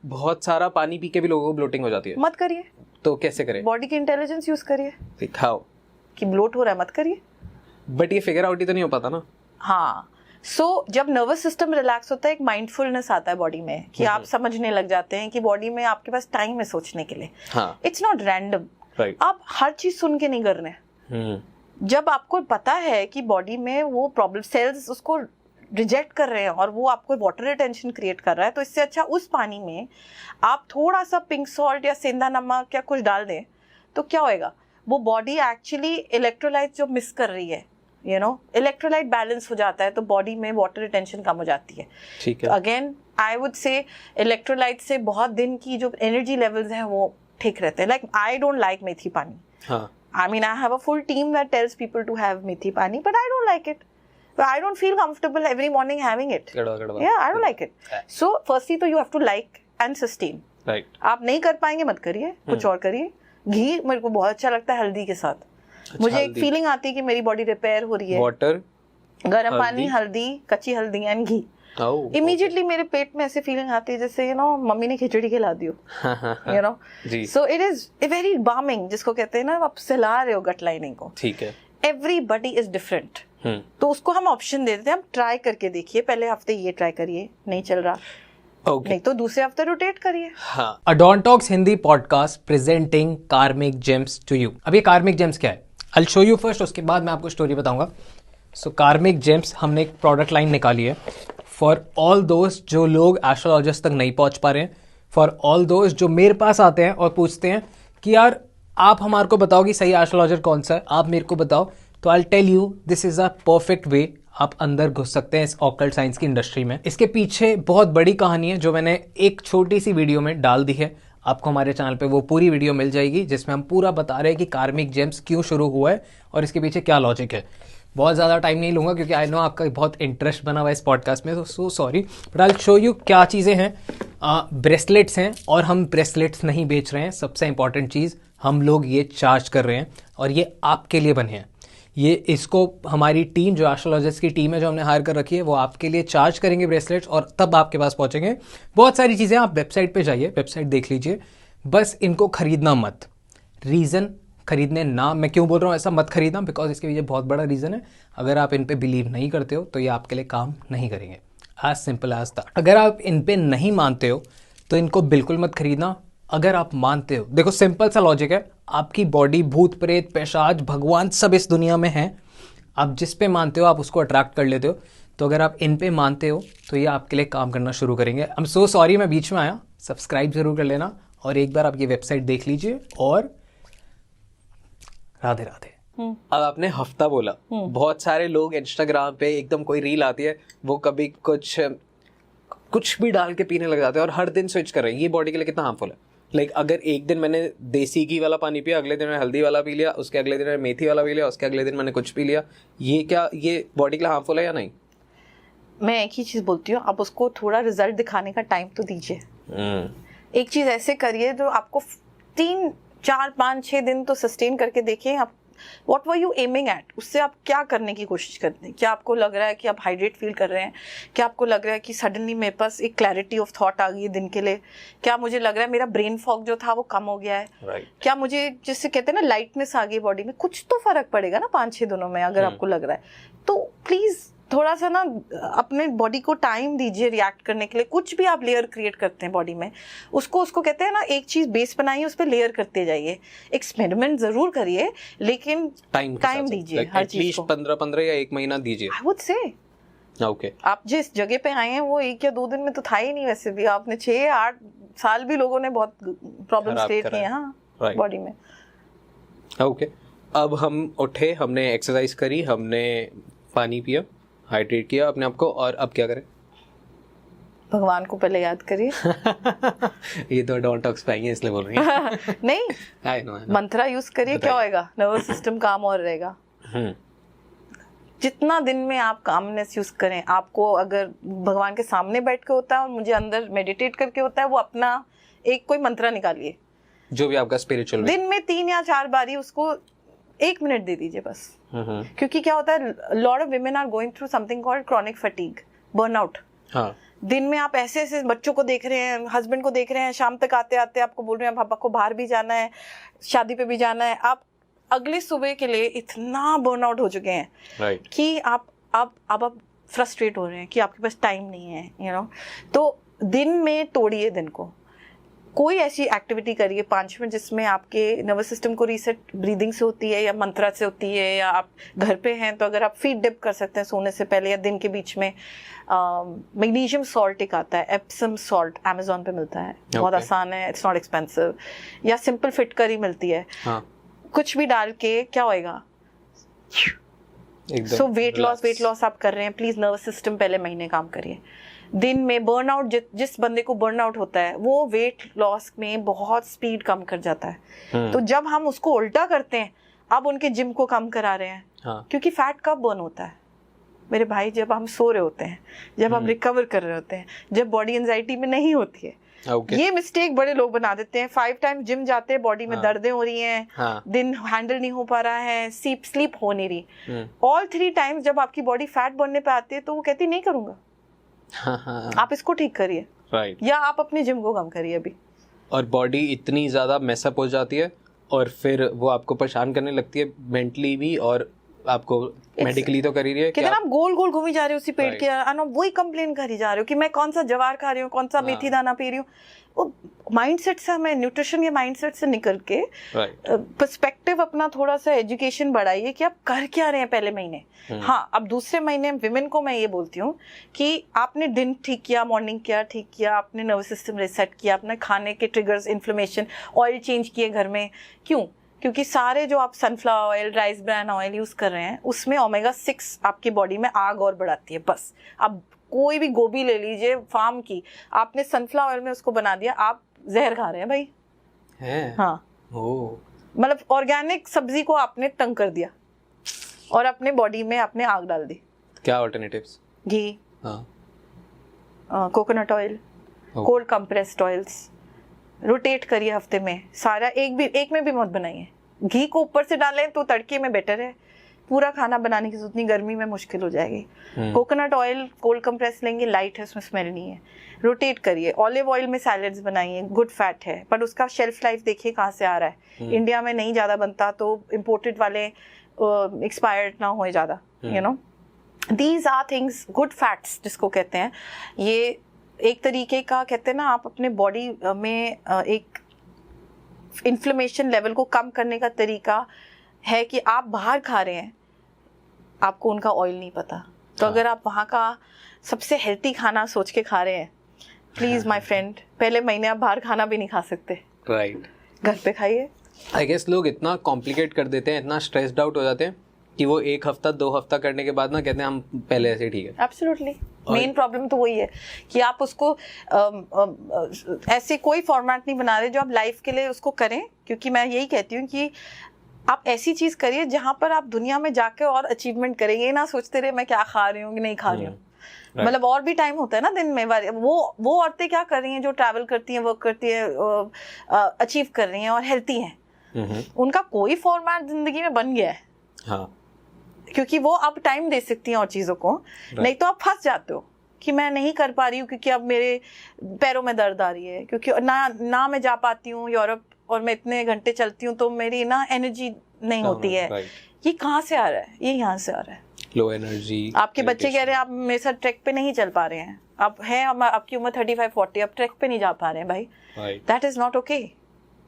बहुत सारा पानी पी के भी लोगों को ब्लोटिंग हो जाती है। मत करिए। तो कैसे करें? बॉडी की इंटेलिजेंस यूज करिए। दिखाओ कि ब्लोट हो रहा है, मत करिए। बट ये फिगर आउट ही तो नहीं हो पाता ना। हाँ, जब नर्वस सिस्टम रिलैक्स होता है, एक माइंडफुलनेस आता है बॉडी में, कि आप समझने लग जाते हैं कि बॉडी में आपके पास टाइम है सोचने के लिए। इट्स नॉट रैंडम, आप हर चीज सुन के नहीं कर रहे। जब आपको पता है कि बॉडी में वो प्रॉब्लम, सेल्स उसको रिजेक्ट कर रहे हैं और वो आपको वाटर रिटेंशन क्रिएट कर रहा है, तो इससे अच्छा उस पानी में आप थोड़ा सा पिंक सॉल्ट या सेंधा नमक या कुछ डाल दें, तो क्या होएगा, वो बॉडी एक्चुअली इलेक्ट्रोलाइट जो मिस कर रही है यू नो इलेक्ट्रोलाइट बैलेंस हो जाता है तो बॉडी में वाटर रिटेंशन कम हो जाती है. ठीक है. Again I would say electrolyte से बहुत दिन की जो एनर्जी लेवल्स हैं वो ठीक रहते हैं. लाइक आई डोंट लाइक मेथी पानी. हाँ. I mean, I have a full team that tells people to have methi pani, but I don't like it. But I don't feel comfortable every morning having it. Yeah, I don't like it. So, firstly, तो you have to like and sustain. Right. आप नहीं कर पाएंगे मत करिए, कुछ और करिए. घी मेरे को बहुत अच्छा लगता है हल्दी के साथ. मुझे एक फीलिंग आती है कि मेरी बॉडी रिपेयर हो रही है. वाटर, गर्म पानी, हल्दी, कच्ची हल्दी एंड घी. इमीडिएटली मेरे पेट में ऐसे फीलिंग आती है जैसे यू नो मम्मी ने खिचड़ी खिला दी हो. You know so it is very बार्मिंग, जिसको कहते हैं ना आप सहला रहे हो गट लाइनिंग को. ठीक है. Everybody is different. तो उसको हम ऑप्शन दे देते हैं, हम ट्राई करके देखिए. पहले हफ्ते ये ट्राई करिए, नहीं चल रहा नहीं तो दूसरे हफ्ते रोटेट करिए. Odontox हिंदी पॉडकास्ट प्रेजेंटिंग कार्मिक जेम्स टू यू. अब ये कार्मिक जेम्स क्या है, आई शो यू फर्स्ट, उसके बाद मैं आपको स्टोरी बताऊंगा. सो कार्मिक जेम्स हमने एक प्रोडक्ट लाइन निकाली है फॉर ऑल दोस्त जो लोग एस्ट्रोलॉजिस्ट तक नहीं पहुंच पा रहे हैं, फॉर ऑल दोस्त जो मेरे पास आते हैं और पूछते हैं कि यार आप हमारे को बताओ कि सही एस्ट्रोलॉजर कौन सा है, आप मेरे को बताओ. तो I tell you this is a perfect way आप अंदर घुस सकते हैं इस ऑकल्ट साइंस की इंडस्ट्री में. इसके पीछे बहुत बड़ी कहानी है जो मैंने एक छोटी सी वीडियो में डाल दी है. आपको हमारे चैनल पे वो पूरी वीडियो मिल जाएगी जिसमें हम पूरा बता रहे हैं कि कार्मिक जेम्स क्यों शुरू हुआ है और इसके पीछे क्या लॉजिक है. बहुत ज़्यादा टाइम नहीं लूँगा क्योंकि आई नो आपका बहुत इंटरेस्ट बना हुआ है इस पॉडकास्ट में, तो so sorry, but I show you क्या चीज़ें हैं. ब्रेसलेट्स हैं और हम ब्रेसलेट्स नहीं बेच रहे हैं. सबसे इंपॉर्टेंट चीज़, हम लोग ये चार्ज कर रहे हैं और ये आपके लिए बने हैं. ये इसको हमारी टीम जो एस्ट्रोलॉजिस्ट की टीम है जो हमने हायर कर रखी है वो आपके लिए चार्ज करेंगे ब्रेसलेट्स और तब आपके पास पहुँचेंगे. बहुत सारी चीज़ें, आप वेबसाइट पे जाइए, वेबसाइट देख लीजिए, बस इनको खरीदना मत. रीज़न खरीदने ना, मैं क्यों बोल रहा हूँ ऐसा मत खरीदना, बिकॉज इसके पीछे बहुत बड़ा रीज़न है. अगर आप इन पे बिलीव नहीं करते हो तो ये आपके लिए काम नहीं करेंगे. As simple as that. अगर आप इन पे नहीं मानते हो तो इनको बिल्कुल मत खरीदना. अगर आप मानते हो, देखो सिंपल सा लॉजिक है, आपकी बॉडी भूत प्रेत पिशाच भगवान सब इस दुनिया में है. आप जिस पे मानते हो आप उसको अट्रैक्ट कर लेते हो. तो अगर आप इन पे मानते हो तो ये आपके लिए काम करना शुरू करेंगे. आई एम सो सॉरी मैं बीच में आया. सब्सक्राइब जरूर कर लेना और एक बार आप ये वेबसाइट देख लीजिए. और राधे राधे. अब आपने हफ्ता बोला, बहुत सारे लोग इंस्टाग्राम पे एकदम कोई रील आती है वो कभी कुछ भी डाल के पीने लग जाते हैं और हर दिन स्विच कर रहे हैं. ये बॉडी के लिए कितना हार्मफुल है. लाइक अगर एक दिन मैंने देसी घी वाला पानी पिया, अगले दिन मैंने हल्दी वाला पी लिया, उसके अगले दिन मैंने मेथी वाला पी लिया, उसके अगले दिन मैंने कुछ पी लिया, ये बॉडी के लिए हार्मफुल है या नहीं? मैं एक ही चीज़ बोलती हूँ, आप उसको थोड़ा रिजल्ट दिखाने का टाइम तो दीजिए. एक चीज़ ऐसे करिए जो आपको 3, 4, 5, 6 दिन तो सस्टेन करके देखिए. आप what were you aiming at, उससे आप क्या करने की कोशिश करते हैं. क्या आपको लग रहा है कि आप हाइड्रेट फील कर रहे हैं? क्या आपको लग रहा है कि सडनली मेरे पास एक क्लैरिटी ऑफ थॉट आ गई है दिन के लिए? क्या मुझे लग रहा है मेरा ब्रेन फॉग जो था वो कम हो गया है? क्या मुझे जिससे कहते हैं ना लाइटनेस आ गई बॉडी में? कुछ तो फर्क पड़ेगा ना 5-6 दिनों में अगर आपको लग रहा है. तो प्लीज थोड़ा सा ना अपने बॉडी को टाइम दीजिए रिएक्ट करने के लिए. कुछ भी आप लेयर क्रिएट करते हैं बॉडी में, उसको कहते हैं ना, एक चीज बेस बनाइए, उस पर लेयर करते जाइए. एक्सपेरिमेंट जरूर करिए लेकिन टाइम दीजिए हर चीज को. 15 या 1 महीना दीजिए. I would say okay. आप जिस जगह पे आए हैं वो 1 या 2 दिन में तो था ही नहीं. वैसे भी आपने 6-8 साल भी लोगों ने बहुत प्रॉब्लम्स क्रिएट किए हैं बॉडी में. ओके. अब हम उठे, हमने एक्सरसाइज करी, हमने पानी पिया, हाइड्रेट किया अपने आप को, और अब क्या करें? भगवान को पहले याद करिए. ये तो Odontox पे आएंगे इसलिए बोल रही हैं. नहीं, I know. मंत्रा यूज करिए. क्या होएगा? नर्वस सिस्टम काम और रहेगा. जितना दिन में आप कामनेस यूज करें, आपको अगर भगवान के सामने बैठ के होता है और मुझे अंदर मेडिटेट करके होता है, वो अपना एक कोई मंत्रा निकालिए जो भी आपका स्पिरिचुअल. दिन में 3 या 4 बारी उसको 1 मिनट दे दीजिए बस. क्योंकि क्या होता है, lot of women are going through something called chronic fatigue, burnout. दिन में आप ऐसे बच्चों को देख रहे हैं, हस्बैंड को देख रहे हैं, शाम तक आते आते आपको बोल रहे हैं पापा को बाहर भी जाना है, शादी पे भी जाना है. आप अगले सुबह के लिए इतना बर्नआउट हो चुके हैं कि आप फ्रस्ट्रेट हो रहे हैं कि आपके पास टाइम नहीं है, यू नो. तो दिन में तोड़िए दिन को. कोई ऐसी एक्टिविटी करिए 5 मिनट जिसमें आपके नर्वस सिस्टम को रीसेट ब्रीदिंग से होती है या मंत्रा से होती है, या आप घर पे हैं तो अगर आप फीट डिप कर सकते हैं सोने से पहले या दिन के बीच में. मैग्नीशियम सॉल्ट एक आता है, एप्सम सॉल्ट, अमेजोन पे मिलता है. बहुत आसान है, इट्स नॉट एक्सपेंसिव. या सिंपल फिटकरी मिलती है. कुछ भी डाल के क्या होएगा, एकदम सो वेट लॉस आप कर रहे हैं, प्लीज नर्वस सिस्टम पहले महीने काम करिए। दिन में बर्नआउट, जिस बंदे को बर्नआउट होता है वो वेट लॉस में बहुत स्पीड कम कर जाता है। तो जब हम उसको उल्टा करते हैं, अब उनके जिम को कम करा रहे हैं। क्योंकि फैट कब बर्न होता है मेरे भाई? जब हम सो रहे होते हैं, जब हम रिकवर कर रहे होते हैं, जब बॉडी एंजाइटी में नहीं होती है। ये मिस्टेक बड़े लोग बना देते हैं। 5 टाइम जिम जाते हैं, बॉडी में दर्दें हो रही हैं, दिन हैंडल नहीं हो पा रहा है, स्लीप हो नहीं रही। ऑल 3 टाइम्स जब आपकी बॉडी फैट बढ़ने पे आती है तो वो कहती नहीं करूंगा। आप इसको ठीक करिए, या आप अपने जिम को कम करिए अभी। और बॉडी इतनी ज्यादा मेसअप हो जाती है और फिर वो आपको परेशान करने लगती है मेंटली भी, और आपको मेडिकली तो कर ही रही है। कितना आप गोल गोल घूमी जा रहे हो उसी पेट के, वही कंप्लेन कर ही जा रहे हो कि मैं कौन सा जवार खा रही हूँ, कौन सा मेथी दाना पी रही हूँ। वो माइंडसेट से हमें, न्यूट्रिशन के माइंडसेट से निकल के पर्सपेक्टिव अपना थोड़ा सा एजुकेशन बढ़ाइए कि आप कर क्या रहे हैं पहले महीने। हाँ, अब दूसरे महीने विमेन को मैं ये बोलती हूँ कि आपने दिन ठीक किया, मॉर्निंग किया ठीक किया, आपने नर्वस सिस्टम रिसेट किया, आपने खाने के ट्रिगर्स, इन्फ्लेमेशन, ऑयल चेंज किए घर में। क्यों? क्योंकि सारे जो आप sunflower oil, rice bran oil use कर रहे हैं उसमें ओमेगा 6 आपकी बॉडी में आग और बढ़ाती है। बस आप कोई भी गोभी ले लीजिए फार्म की, आपने सनफ्लावर ऑयल में उसको बना दिया, आप जहर खा रहे हैं भाई। है? हाँ, मतलब ऑर्गेनिक सब्जी को आपने तंग कर दिया और अपने बॉडी में आपने आग डाल दी। क्या alternatives? Ghee, coconut oil, cold compressed oils. Rotate करिए हफ्ते में सारा, एक में भी मत बनाइए। घी को ऊपर से डालें तो तड़के में बेटर है, पूरा खाना बनाने की जरूरत नहीं, गर्मी में मुश्किल हो जाएगी। कोकोनट ऑयल कोल्ड कंप्रेस लेंगे, लाइट है, उसमें स्मेल नहीं है। रोटेट करिए। ऑलिव ऑयल में सैलेड्स बनाइए, गुड फैट है, पर उसका शेल्फ लाइफ देखिए कहाँ से आ रहा है। इंडिया में नहीं ज़्यादा बनता, तो इम्पोर्टेड वाले एक्सपायर्ड ना हो ज़्यादा, you know. These are things, good fats जिसको कहते हैं। ये एक तरीके का कहते हैं ना, आप अपने बॉडी में एक इन्फ्लेमेशन लेवल को कम करने का तरीका है कि आप बाहर खा रहे हैं, आपको उनका ऑयल नहीं पता। तो अगर आप वहाँ का सबसे हेल्थी खाना सोच के खा रहे हैं, प्लीज माय फ्रेंड, पहले महीने आप बाहर खाना भी नहीं खा सकते। राइट, घर पे खाइए। आई गेस लोग इतना कॉम्प्लिकेट कर देते हैं, इतना स्ट्रेस्ड आउट हो जाते हैं कि वो 1 हफ्ता 2 हफ्ता करने के बाद ना कहते हैं हम पहले ऐसे ठीक है। एब्सोल्युटली, मेन प्रॉब्लम तो वही है कि आप उसको ऐसे कोई फॉर्मेट नहीं बना रहे जो आप लाइफ के लिए उसको करें। क्योंकि मैं यही कहती हूँ कि आप ऐसी चीज करिए जहां पर आप दुनिया में जाके और अचीवमेंट करेंगे, ना सोचते रहे मैं क्या खा रही हूँ कि नहीं खा रही हूँ। मतलब और भी टाइम होता है ना दिन में। वो औरतें क्या कर रही हैं जो ट्रैवल करती हैं, वर्क करती हैं, अचीव कर रही हैं और हेल्थी हैं, उनका कोई फॉर्मेट जिंदगी में बन गया है। हाँ, क्योंकि वो अब टाइम दे सकती हैं और चीजों को। नहीं तो आप फंस जाते हो कि मैं नहीं कर पा रही हूँ क्योंकि अब मेरे पैरों में दर्द आ रही है, क्योंकि ना मैं जा पाती हूँ यूरोप और मैं इतने घंटे चलती हूँ तो मेरी ना एनर्जी नहीं होती है। ये कहाँ से आ रहा है? ये यहाँ से आ रहा है, लो एनर्जी। आपके बच्चे कह रहे हैं आप मेरे साथ ट्रैक पे नहीं चल पा रहे हैं, आप हैं, आपकी उम्र 35-40, आप ट्रैक पे नहीं जा पा रहे हैं भाई। That is not okay,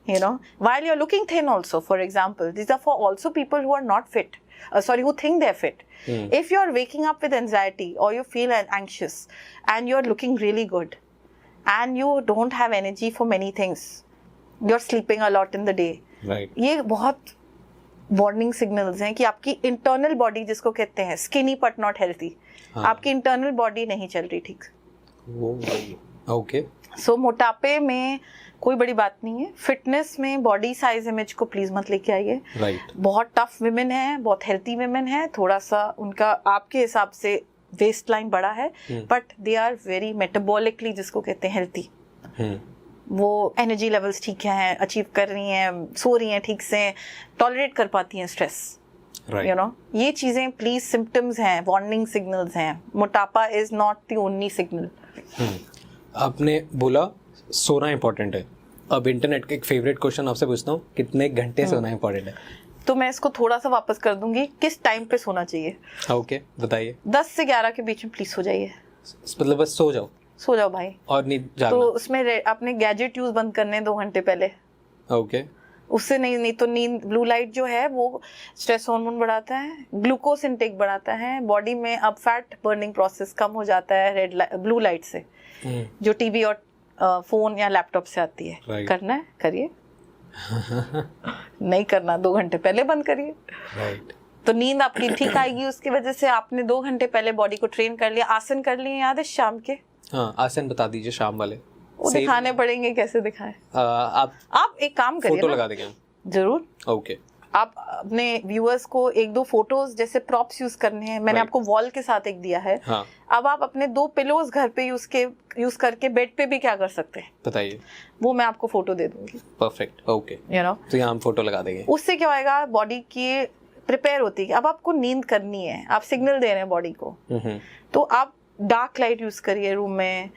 you know, while you're looking thin also, for example, these are for also people who are not fit, who think they're fit. If you're waking up with anxiety or you feel anxious and you're looking really good and you don't have energy for many things, you're sleeping a lot in the day, right, ये बहुत warning signals हैं कि आपकी internal body, जिसको कहते हैं skinny but not healthy, आपकी internal body नहीं चल रही ठीक। ओके, सो मोटापे में कोई बड़ी बात नहीं है। फिटनेस में बॉडी साइज इमेज को प्लीज मत लेके आइए। राइट, बहुत टफ विमेन है, बहुत हेल्थी विमेन है, थोड़ा सा उनका आपके हिसाब से वेस्ट लाइन बड़ा है, but they are very metabolically, जिसको कहते हैं हेल्थी। वो एनर्जी लेवल्स ठीक हैं, अचीव कर रही हैं, सो रही हैं ठीक से, टॉलरेट कर पाती हैं स्ट्रेस। यू नो, ये चीजें प्लीज सिम्टम्स हैं, वार्निंग सिग्नल्स हैं। मोटापा is not the only signal. आपने बोला सोना इम्पोर्टेंट है। अब इंटरनेट का एक फेवरेट क्वेश्चन आपसे पूछता हूँ, कितने घंटे सोना इम्पोर्टेंट है? तो मैं इसको थोड़ा सा वापस कर दूंगी, किस टाइम पे सोना चाहिए। ओके, बताइए। 10 से 11 के बीच में प्लीज सो जाइए। मतलब बस सो जाओ भाई, और नहीं जागना। तो उसमें अपने गैजेट यूज बंद करने 2 घंटे पहले। ओके, उससे नहीं तो नींद, ब्लू लाइट जो है वो स्ट्रेस हार्मोन बढ़ाता है, ग्लूकोज इनटेक बढ़ाता है, बॉडी में अब फैट बर्निंग प्रोसेस कम हो जाता है ब्लू लाइट से, जो टीवी और फोन या लैपटॉप से आती है। right. करना है करिए नहीं करना 2 घंटे पहले बंद करिए। राइट, तो नींद आपकी ठीक आएगी, उसकी वजह से आपने 2 घंटे पहले बॉडी को ट्रेन कर लिया, आसन कर लिए, याद है शाम के? हाँ, आसन बता दीजिए शाम वाले। वो दिखाने पड़ेंगे, कैसे दिखाएं? आप एक काम करिए, फोटो लगा देंगे जरूर। ओके, आप अपने व्यूअर्स को 1-2 फोटोज जैसे प्रॉप्स यूज करने हैं, मैंने आपको वॉल के साथ एक दिया है। हाँ। अब आप अपने 2 पिलोज घर पे यूज करके बेड पे भी क्या कर सकते हैं, बताइए। वो मैं आपको फोटो दे दूंगी। Perfect, okay. यू नो, तो यहाँ हम फोटो लगा देंगे। उससे क्या होएगा, बॉडी की प्रिपेयर होती है। अब आपको नींद करनी है, आप सिग्नल दे रहे हैं बॉडी को, तो आप डार्क लाइट यूज करिए रूम में,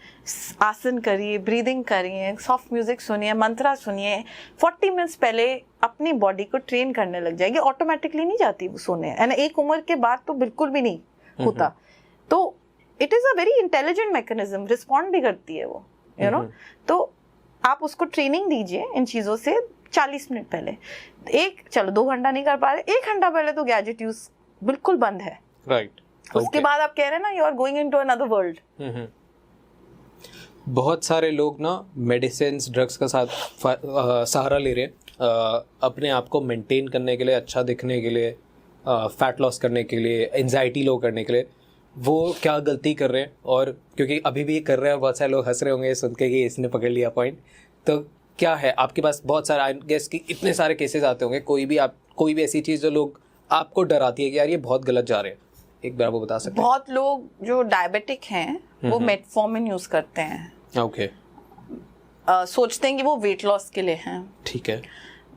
आसन करिए, ब्रीदिंग करिए, सॉफ्ट म्यूजिक सुनिए, मंत्रा सुनिए। 40 मिनट्स पहले अपनी बॉडी को ट्रेन करने लग जाएगी, ऑटोमेटिकली नहीं जाती वो सोने, है ना। एक उम्र के बाद तो बिल्कुल भी नहीं होता। तो it is a very intelligent mechanism, respond भी करती है वो, यू नो। तो आप उसको ट्रेनिंग दीजिए इन चीजों से 40 मिनट पहले। चलो 2 घंटा नहीं कर पा रहे, 1 घंटा पहले तो गैजेट यूज बिल्कुल बंद है, राइट। उसके बाद आप कह रहे हैं ना, you are going into another world. बहुत सारे लोग ना मेडिसिन ड्रग्स का सहारा ले रहे हैं अपने आप को मेंटेन करने के लिए, अच्छा दिखने के लिए, फैट लॉस करने के लिए, एंजाइटी लो करने के लिए। वो क्या गलती कर रहे हैं? और क्योंकि अभी भी कर रहे हैं, बहुत सारे लोग हंस रहे होंगे सुन के कि इसने पकड़ लिया पॉइंट। तो क्या है आपके पास? बहुत सारे, आई गेस कि इतने सारे केसेस आते होंगे, कोई भी ऐसी चीज़ जो लोग आपको डराती है कि यार ये बहुत गलत जा रहे हैं, एक बार वो बता सकते हैं? बहुत लोग जो डायबिटिक हैं वो मेटफॉर्मिन यूज करते हैं। ओके। सोचते हैं कि वो वेट लॉस के लिए हैं। ठीक है।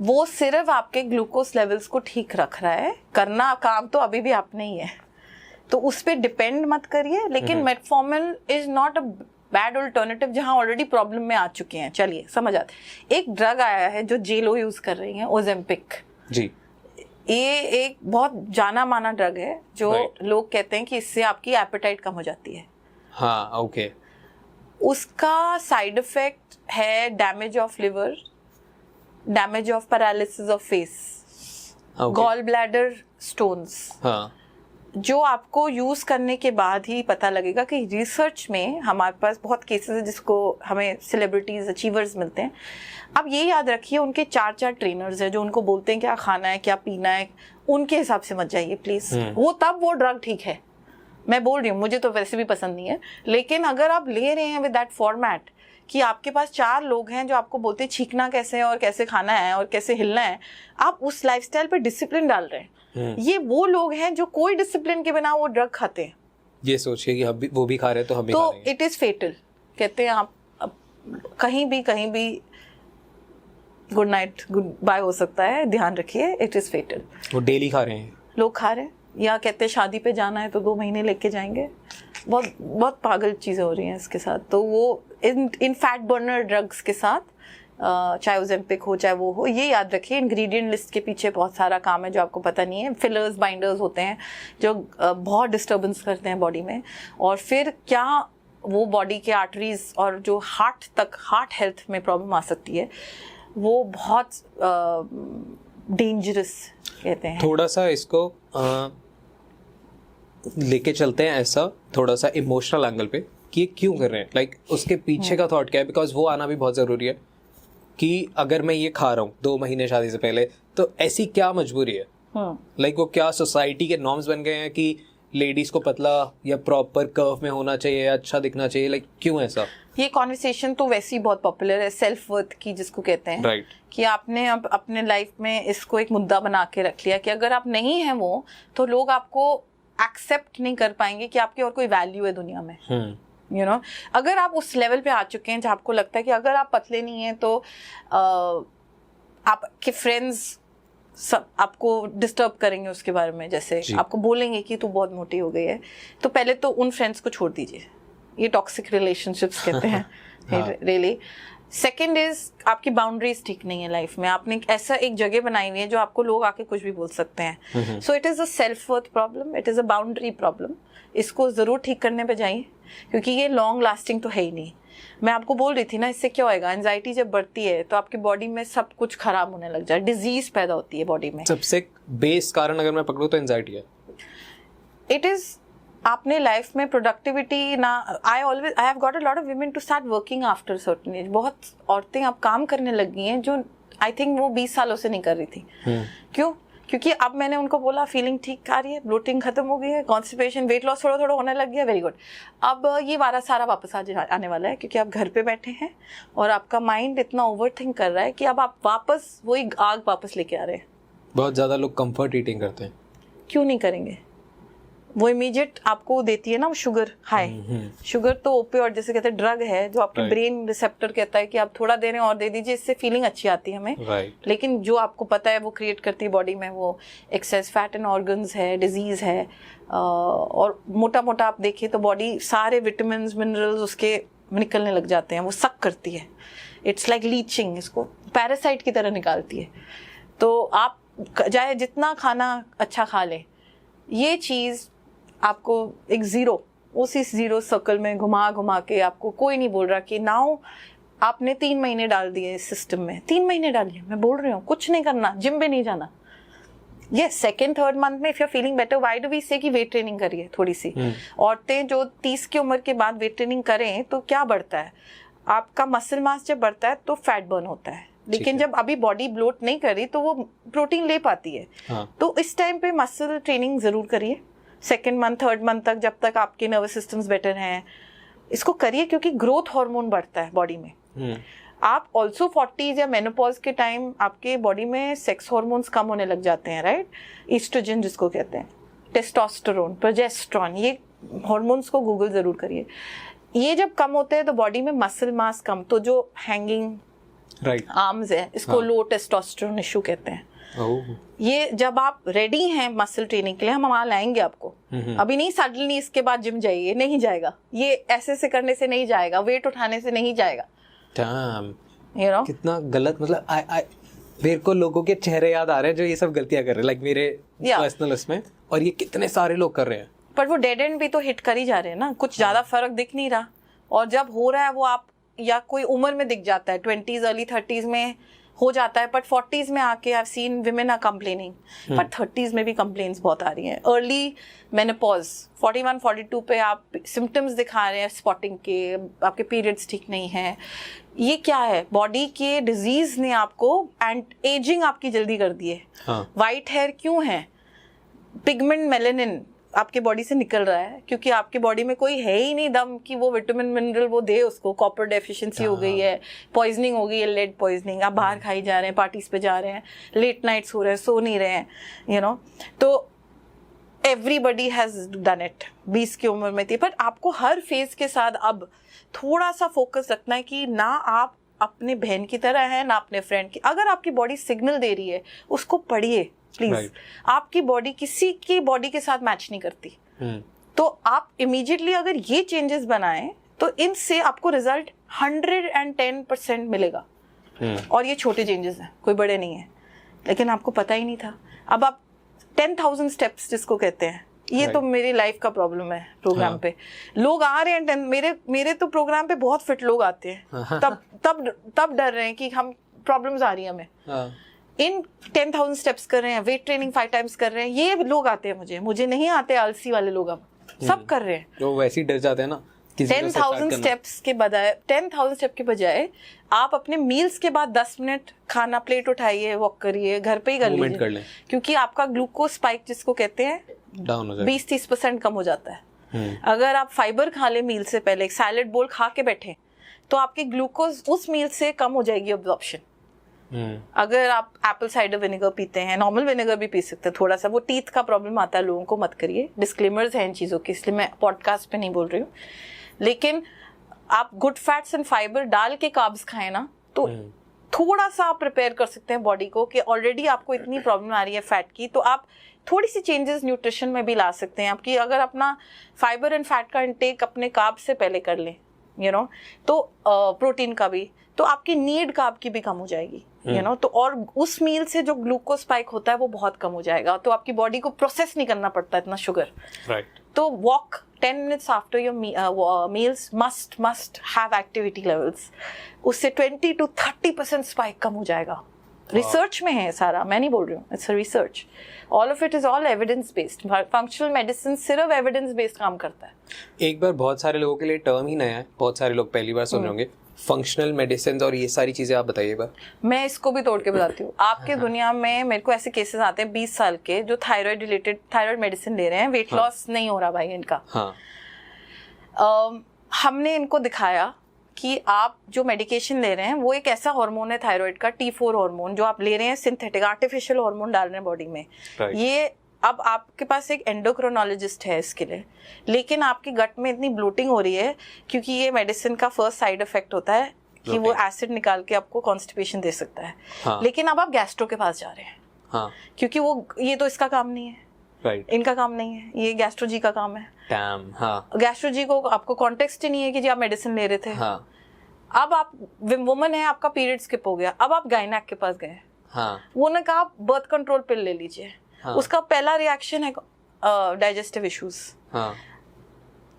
वो सिर्फ आपके ग्लूकोज लेवल्स को ठीक रख रहा है, करना काम तो अभी भी आपने ही है, तो उस पर डिपेंड मत करिए। लेकिन metformin is not a bad alternative जहां ऑलरेडी प्रॉब्लम में आ चुके हैं। चलिए समझ आते। एक ड्रग आया है जो जेलो यूज कर रही है, ओजेम्पिक जी। ये एक बहुत जाना माना ड्रग है जो लोग कहते हैं कि इससे आपकी एपेटाइट कम हो जाती है। हाँ, ओके। उसका साइड इफेक्ट है damage of liver, damage of paralysis of face, gall bladder stones. हाँ। जो आपको यूज करने के बाद ही पता लगेगा कि रिसर्च में हमारे पास बहुत केसेस है जिसको हमें सेलिब्रिटीज अचीवर्स मिलते हैं। अब ये याद रखिए, उनके 4 ट्रेनर्स हैं जो उनको बोलते हैं क्या खाना है, क्या पीना है, उनके हिसाब से मत जाइए प्लीज। वो तब वो ड्रग ठीक है, मैं बोल रही हूँ, मुझे तो वैसे भी पसंद नहीं है। लेकिन अगर आप ले रहे हैं विद दैट फॉर्मेट कि आपके पास 4 लोग हैं जो आपको बोलते हैं छींकना कैसे है और कैसे खाना है और कैसे हिलना है, आप उस लाइफस्टाइल पे डिसिप्लिन डाल रहे हैं। ये वो लोग हैं जो कोई डिसिप्लिन के बिना वो ड्रग खाते हैं, ये सोच के कि वो भी खा रहे हैं तो हम भी खा तो लेंगे। It is fatal. कहते हैं आप कहीं भी गुड नाइट गुड बाय हो सकता है, ध्यान रखिए, इट इज फेटल। वो डेली खा रहे हैं, लोग खा रहे हैं, या कहते हैं शादी पे जाना है तो 2 महीने लेके जाएंगे। बहुत बहुत पागल चीजें हो रही हैं इसके साथ। तो वो इन फैट बर्नर ड्रग्स के साथ, चाहे ओजेम्पिक हो चाहे वो हो, ये याद रखिए इंग्रेडिएंट लिस्ट के पीछे बहुत सारा काम है जो आपको पता नहीं है। फिलर्स, बाइंडर्स होते हैं जो बहुत डिस्टर्बेंस करते हैं बॉडी में, और फिर क्या वो बॉडी के आर्टरीज और जो हार्ट हेल्थ में प्रॉब्लम आ सकती है, वो बहुत डेंजरस कहते हैं। थोड़ा सा इसको लेके चलते हैं ऐसा, थोड़ा सा इमोशनल एंगल पे कि ये क्यों कर रहे हैं, लाइक उसके पीछे का थॉट क्या है, बिकॉज वो आना भी बहुत ज़रूरी है कि अगर मैं ये खा रहा हूँ 2 महीने शादी से पहले, तो ऐसी क्या मजबूरी है? लाइक वो क्या सोसाइटी के नॉर्म्स बन गए हैं कि लेडीज को पतला या प्रॉपर कर्व में होना चाहिए या अच्छा दिखना चाहिए, लाइक क्यों ऐसा? ये कॉन्वर्सेशन तो वैसे ही बहुत पॉपुलर है, सेल्फ वर्थ की जिसको कहते हैं, राइट। कि आपने अब अपने लाइफ में इसको एक मुद्दा बना के रख लिया कि अगर आप नहीं हैं वो, तो लोग आपको एक्सेप्ट नहीं कर पाएंगे कि आपकी और कोई वैल्यू है दुनिया में। यू नो, अगर आप उस लेवल पे आ चुके हैं जहाँ आपको लगता है कि अगर आप पतले नहीं हैं तो आपके फ्रेंड्स सब आपको डिस्टर्ब करेंगे उसके बारे में, जैसे आपको बोलेंगे कि तू बहुत मोटी हो गई है, तो पहले तो उन फ्रेंड्स को छोड़ दीजिए। ये टॉक्सिक रिलेशनशिप्स कहते हैं रियली। सेकेंड इज आपकी बाउंड्रीज ठीक नहीं है लाइफ में, आपने ऐसा एक जगह बनाई हुई है जो आपको लोग आके कुछ भी बोल सकते हैं। So it is a self worth problem, it is a boundary problem. इसको जरूर ठीक करने पे जाइए, क्योंकि ये लॉन्ग लास्टिंग तो है ही नहीं। मैं आपको बोल रही थी ना, इससे क्या होएगा, एंजाइटी जब बढ़ती है तो आपकी बॉडी में सब कुछ खराब होने लग जाए, डिजीज पैदा होती है बॉडी में। सबसे बेस कारण अगर मैं पकड़ूं तो एंजाइटी है। इट इज आपने लाइफ में प्रोडक्टिविटी ना, I have got a lot of women to start working after certain age. बहुत औरतें अब काम करने लग गई हैं जो आई थिंक वो 20 सालों से नहीं कर रही थी। क्यों? क्योंकि अब मैंने उनको बोला फीलिंग ठीक आ रही है, ब्लोटिंग खत्म हो गई है, कॉन्स्टिपेशन, वेट लॉस थोड़ा थोड़ा होने लग गया, वेरी गुड। अब ये सारा वापस आने वाला है, क्योंकि आप घर पे बैठे हैं और आपका माइंड इतना ओवर थिंक कर रहा है कि अब आप वापस वही आग वापस लेके आ रहे हैं। बहुत ज़्यादा लोग कंफर्ट ईटिंग करते हैं, क्यों नहीं करेंगे? वो इमीडिएट आपको देती है ना शुगर हाई। शुगर तो ओपियोइड जैसे कहते हैं ड्रग है, जो आपके ब्रेन रिसेप्टर कहता है कि आप थोड़ा दे रहे हैं और दे दीजिए, इससे फीलिंग अच्छी आती है हमें। लेकिन जो आपको पता है वो क्रिएट करती है बॉडी में वो एक्सेस फैट एंड ऑर्गन्स है, डिजीज है। और मोटा मोटा आप देखिए तो बॉडी सारे विटामिन मिनरल्स उसके निकलने लग जाते हैं, वो सक करती है। इट्स लाइक लीचिंग, इसको पैरासाइट की तरह निकालती है। तो आप चाहे जितना खाना अच्छा खा लें, ये चीज़ आपको एक उसी जीरो सर्कल में घुमा घुमा के, आपको कोई नहीं बोल रहा कि नाउ आपने 3 महीने डाल दिए इस सिस्टम में, 3 महीने डालिए, मैं बोल रही हूँ कुछ नहीं करना, जिम भी नहीं जाना। ये सेकेंड थर्ड मंथ में if you are feeling better, why do we say कि वेट ट्रेनिंग करिए थोड़ी सी। औरतें जो 30 की उम्र के बाद वेट ट्रेनिंग करें तो क्या बढ़ता है, आपका मसल मास जब बढ़ता है तो फैट बर्न होता है, लेकिन जब अभी बॉडी ब्लोट नहीं करी तो वो प्रोटीन ले पाती है। तो इस टाइम पे मसल ट्रेनिंग जरूर करिए, सेकेंड मंथ थर्ड मंथ तक, जब तक आपके नर्वस सिस्टम्स बेटर हैं, इसको करिए, क्योंकि ग्रोथ हार्मोन बढ़ता है बॉडी में। आप ऑल्सो 40s या मेनोपॉज के टाइम आपके बॉडी में सेक्स हार्मोन्स कम होने लग जाते हैं, राइट? ईस्ट्रोजन जिसको कहते हैं, टेस्टोस्टेरोन, प्रोजेस्टेरोन, ये हार्मोन्स को गूगल जरूर करिए। ये जब कम होते हैं तो बॉडी में मसल मास कम, तो जो हैंगिंग आर्म्स है, इसको लो टेस्टोस्टेरोन इशू कहते हैं। ये जब आप रेडी हैं मसल ट्रेनिंग के लिए, हम वहां लाएंगे आपको। अभी नहीं सडनली इसके बाद जिम जाइए, नहीं जाएगा, ये ऐसे करने से नहीं जाएगा, वेट उठाने से नहीं जाएगा। you know? कितना गलत, मतलब मेरे को लोगों के चेहरे याद आ रहे हैं जो ये सब गलतियां कर रहे हैं, लाइक मेरे पर्सनल उसमें, और ये कितने सारे लोग कर रहे हैं। पर वो डेड एंड भी तो हिट कर ही जा रहे हैं ना, कुछ ज्यादा फर्क दिख नहीं रहा। और जब हो रहा है वो आप या कोई उम्र में दिख जाता है, 20s अर्ली 30s में हो जाता है, बट 40s में आके I seen women are complaining, पर 30s में भी कंप्लेन्स बहुत आ रही हैं। अर्ली मेनोपॉज 41-42 पे आप सिम्टम्स दिखा रहे हैं स्पॉटिंग के, आपके पीरियड्स ठीक नहीं है। ये क्या है? बॉडी के डिजीज ने आपको एंड एजिंग आपकी जल्दी कर दी है। वाइट हेयर क्यों है? पिगमेंट मेलेनिन आपके बॉडी से निकल रहा है, क्योंकि आपके बॉडी में कोई है ही नहीं दम कि वो विटामिन मिनरल वो दे उसको। कॉपर डेफिशिएंसी हो गई है, पॉइजनिंग हो गई है, लेड पॉइजनिंग, आप बाहर खाई जा रहे हैं, पार्टीज पे जा रहे हैं, लेट नाइट्स हो रहे हैं, सो नहीं रहे हैं, यू नो। तो एवरीबडी हैज डन इट 20 की उम्र में थी, पर आपको हर फेज के साथ अब थोड़ा सा फोकस रखना है कि ना आप अपने बहन की तरह है ना अपने फ्रेंड की। अगर आपकी बॉडी सिग्नल दे रही है उसको पढ़िए प्लीज। आपकी बॉडी किसी की बॉडी के साथ मैच नहीं करती। तो आप इमीडिएटली अगर ये चेंजेस बनाएं तो इनसे आपको रिजल्ट 110% मिलेगा। और ये छोटे चेंजेस हैं, कोई बड़े नहीं है, लेकिन आपको पता ही नहीं था। अब आप 10,000 स्टेप्स जिसको कहते हैं, ये तो मेरी लाइफ का प्रॉब्लम है। प्रोग्राम पे लोग आ रहे हैं, मेरे तो प्रोग्राम पे बहुत फिट लोग आते हैं, तब डर रहे हैं कि हम प्रॉब्लम्स आ रही है हमें। इन 10,000 स्टेप्स कर रहे हैं, वेट ट्रेनिंग 5 टाइम्स कर रहे हैं, ये लोग आते हैं, मुझे नहीं आते आलसी वाले लोग। अब सब कर रहे हैं, तो वैसे ही डर जाते हैं ना। 10,000 स्टेप्स के बजाय 10,000 स्टेप के बजाय आप अपने मील्स के बाद 10 मिनट खाना, प्लेट उठाइए, वॉक करिए, घर पे ही कर लीजिए, क्योंकि आपका ग्लूकोज स्पाइक जिसको कहते हैं डाउन हो जाए, 20-30% कम हो जाता है। अगर आप फाइबर खा ले मील से पहले, एक सैलेड बोल खा के बैठे, तो आपकी ग्लूकोज उस मील से कम हो जाएगी अब्जॉर्प्शन। अगर आप एप्पल साइडर विनेगर पीते हैं, नॉर्मल विनेगर भी पी सकते हैं, थोड़ा सा वो टीथ का प्रॉब्लम आता है लोगों को, मत करिए। डिस्क्लेमर्स हैं इन चीज़ों के, इसलिए मैं पॉडकास्ट पे नहीं बोल रही हूँ। लेकिन आप गुड फैट्स एंड फाइबर डाल के कार्ब्स खाएं ना, तो थोड़ा सा आप प्रिपेयर कर सकते हैं बॉडी को कि ऑलरेडी आपको इतनी प्रॉब्लम आ रही है फैट की, तो आप थोड़ी सी चेंजेस न्यूट्रिशन में भी ला सकते हैं। आपकी अगर अपना फाइबर एंड फैट का इंटेक अपने कार्ब से पहले कर लें, यू नो, तो प्रोटीन का भी, तो आपकी नीड कार्ब की भी कम हो जाएगी, यू नो। तो और उस मील से जो ग्लूकोज स्पाइक होता है वो बहुत कम हो जाएगा, तो आपकी बॉडी को प्रोसेस नहीं करना पड़ता इतना शुगर। तो walk 10 minutes after your meals must have activity levels. उससे 20 to 30% स्पाइक कम हो जाएगा। रिसर्च में है सारा, मैं नहीं बोल रही हूँ, it's research. All of it is all evidence based. Functional medicine सिर्फ एविडेंस बेस्ड काम करता है। एक बार बहुत सारे लोगों के लिए टर्म ही नया है, बहुत सारे लोग पहली बार सुन रहे होंगे, फंक्शनल मेडिसिन और ये सारी चीज़ें आप बताइए बार। मैं इसको भी तोड़ के बताती हूँ। आपके दुनिया में मेरे को ऐसे केसेस आते हैं 20 साल के जो थायराइड मेडिसिन ले रहे हैं, वेट लॉस नहीं हो रहा भाई इनका। हमने इनको दिखाया कि आप जो मेडिकेशन ले रहे हैं वो एक ऐसा हार्मोन है थायराइड का, T4 हार्मोन, जो आप ले रहे हैं सिंथेटिक आर्टिफिशियल हार्मोन डाल रहे हैं बॉडी में। ये अब आपके पास एक एंडोक्रोनोलॉजिस्ट है इसके लिए, लेकिन आपकी गट में इतनी ब्लोटिंग हो रही है क्योंकि ये मेडिसिन का फर्स्ट साइड इफेक्ट होता है कि वो एसिड निकाल के आपको कॉन्स्टिपेशन दे सकता है। लेकिन अब आप गैस्ट्रो के पास जा रहे हैं क्योंकि वो ये तो इसका काम नहीं है, इनका काम नहीं है, ये गैस्ट्रो जी का काम है। गैस्ट्रो जी को आपको कॉन्टेक्स्ट ही नहीं है कि जी आप मेडिसिन ले रहे थे। अब आप वुमन है, आपका पीरियड स्किप हो गया, अब आप गायनेक के पास गए, वो ने कहा बर्थ कंट्रोल पिल ले लीजिए। उसका पहला रिएक्शन है डाइजेस्टिव इश्यूज।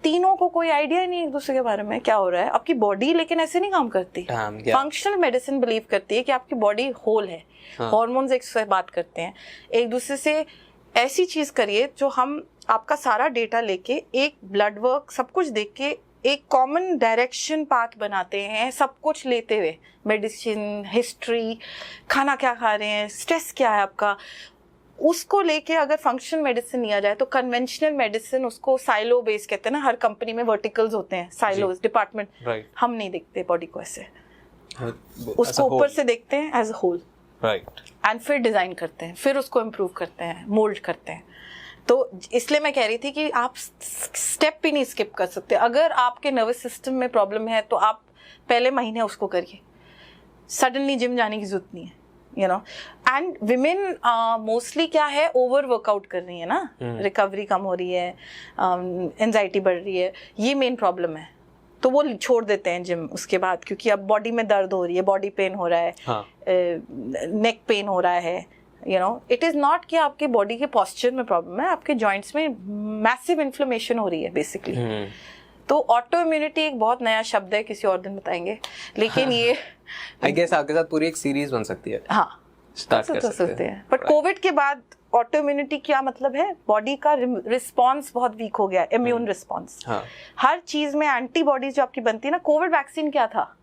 तीनों को कोई आइडिया नहीं एक दूसरे के बारे में क्या हो रहा है। आपकी बॉडी लेकिन ऐसे नहीं काम करती। फंक्शनल मेडिसिन बिलीव करती है कि आपकी बॉडी होल है। हॉर्मोन्स एक से बात करते हैं, एक दूसरे से ऐसी चीज करिए जो हम आपका सारा डेटा लेके एक ब्लड वर्क सब कुछ देख के एक कॉमन डायरेक्शन पाथ बनाते हैं, सब कुछ लेते हुए, मेडिसिन, हिस्ट्री, खाना क्या खा रहे हैं, स्ट्रेस क्या है आपका, उसको लेके अगर फंक्शनल मेडिसिन लिया जाए तो कन्वेंशनल मेडिसिन उसको साइलो बेस कहते हैं ना, हर कंपनी में वर्टिकल्स होते हैं, साइलोज डिपार्टमेंट। हम नहीं देखते बॉडी को ऐसे, उसको ऊपर से देखते हैं एज अ होल, एंड फिर डिजाइन करते हैं, फिर उसको इम्प्रूव करते हैं, मोल्ड करते हैं। तो इसलिए मैं कह रही थी कि आप स्टेप भी नहीं स्किप कर सकते। अगर आपके नर्वस सिस्टम में प्रॉब्लम है तो आप पहले महीने उसको करिए, सडनली जिम जाने की जरूरत नहीं है, you know. And women mostly क्या है, ओवर वर्कआउट कर रही है ना, रिकवरी कम हो रही है, एंजाइटी बढ़ रही है, ये मेन प्रॉब्लम है। तो वो छोड़ देते हैं जिम उसके बाद, क्योंकि अब बॉडी में दर्द हो रही है, बॉडी पेन हो रहा है, नेक पेन हो रहा है, you know. It is not कि आपके बॉडी के पोस्चर में प्रॉब्लम है, आपके जॉइंट्स में मैसिव इन्फ्लेमेशन हो रही है बेसिकली। तो ऑटो इम्यूनिटी एक बहुत नया शब्द है, किसी और दिन बताएंगे, लेकिन ये आई गेस आपके साथ पूरी एक सीरीज बन सकती है। स्टार्ट कर सकते हैं। बट कोविड के बाद ऑटो इम्यूनिटी क्या मतलब है, बॉडी का रिस्पॉन्स बहुत वीक हो गया, इम्यून रिस्पॉन्स। हर चीज में एंटीबॉडीज जो आपकी बनती है ना, कोविड वैक्सीन क्या था,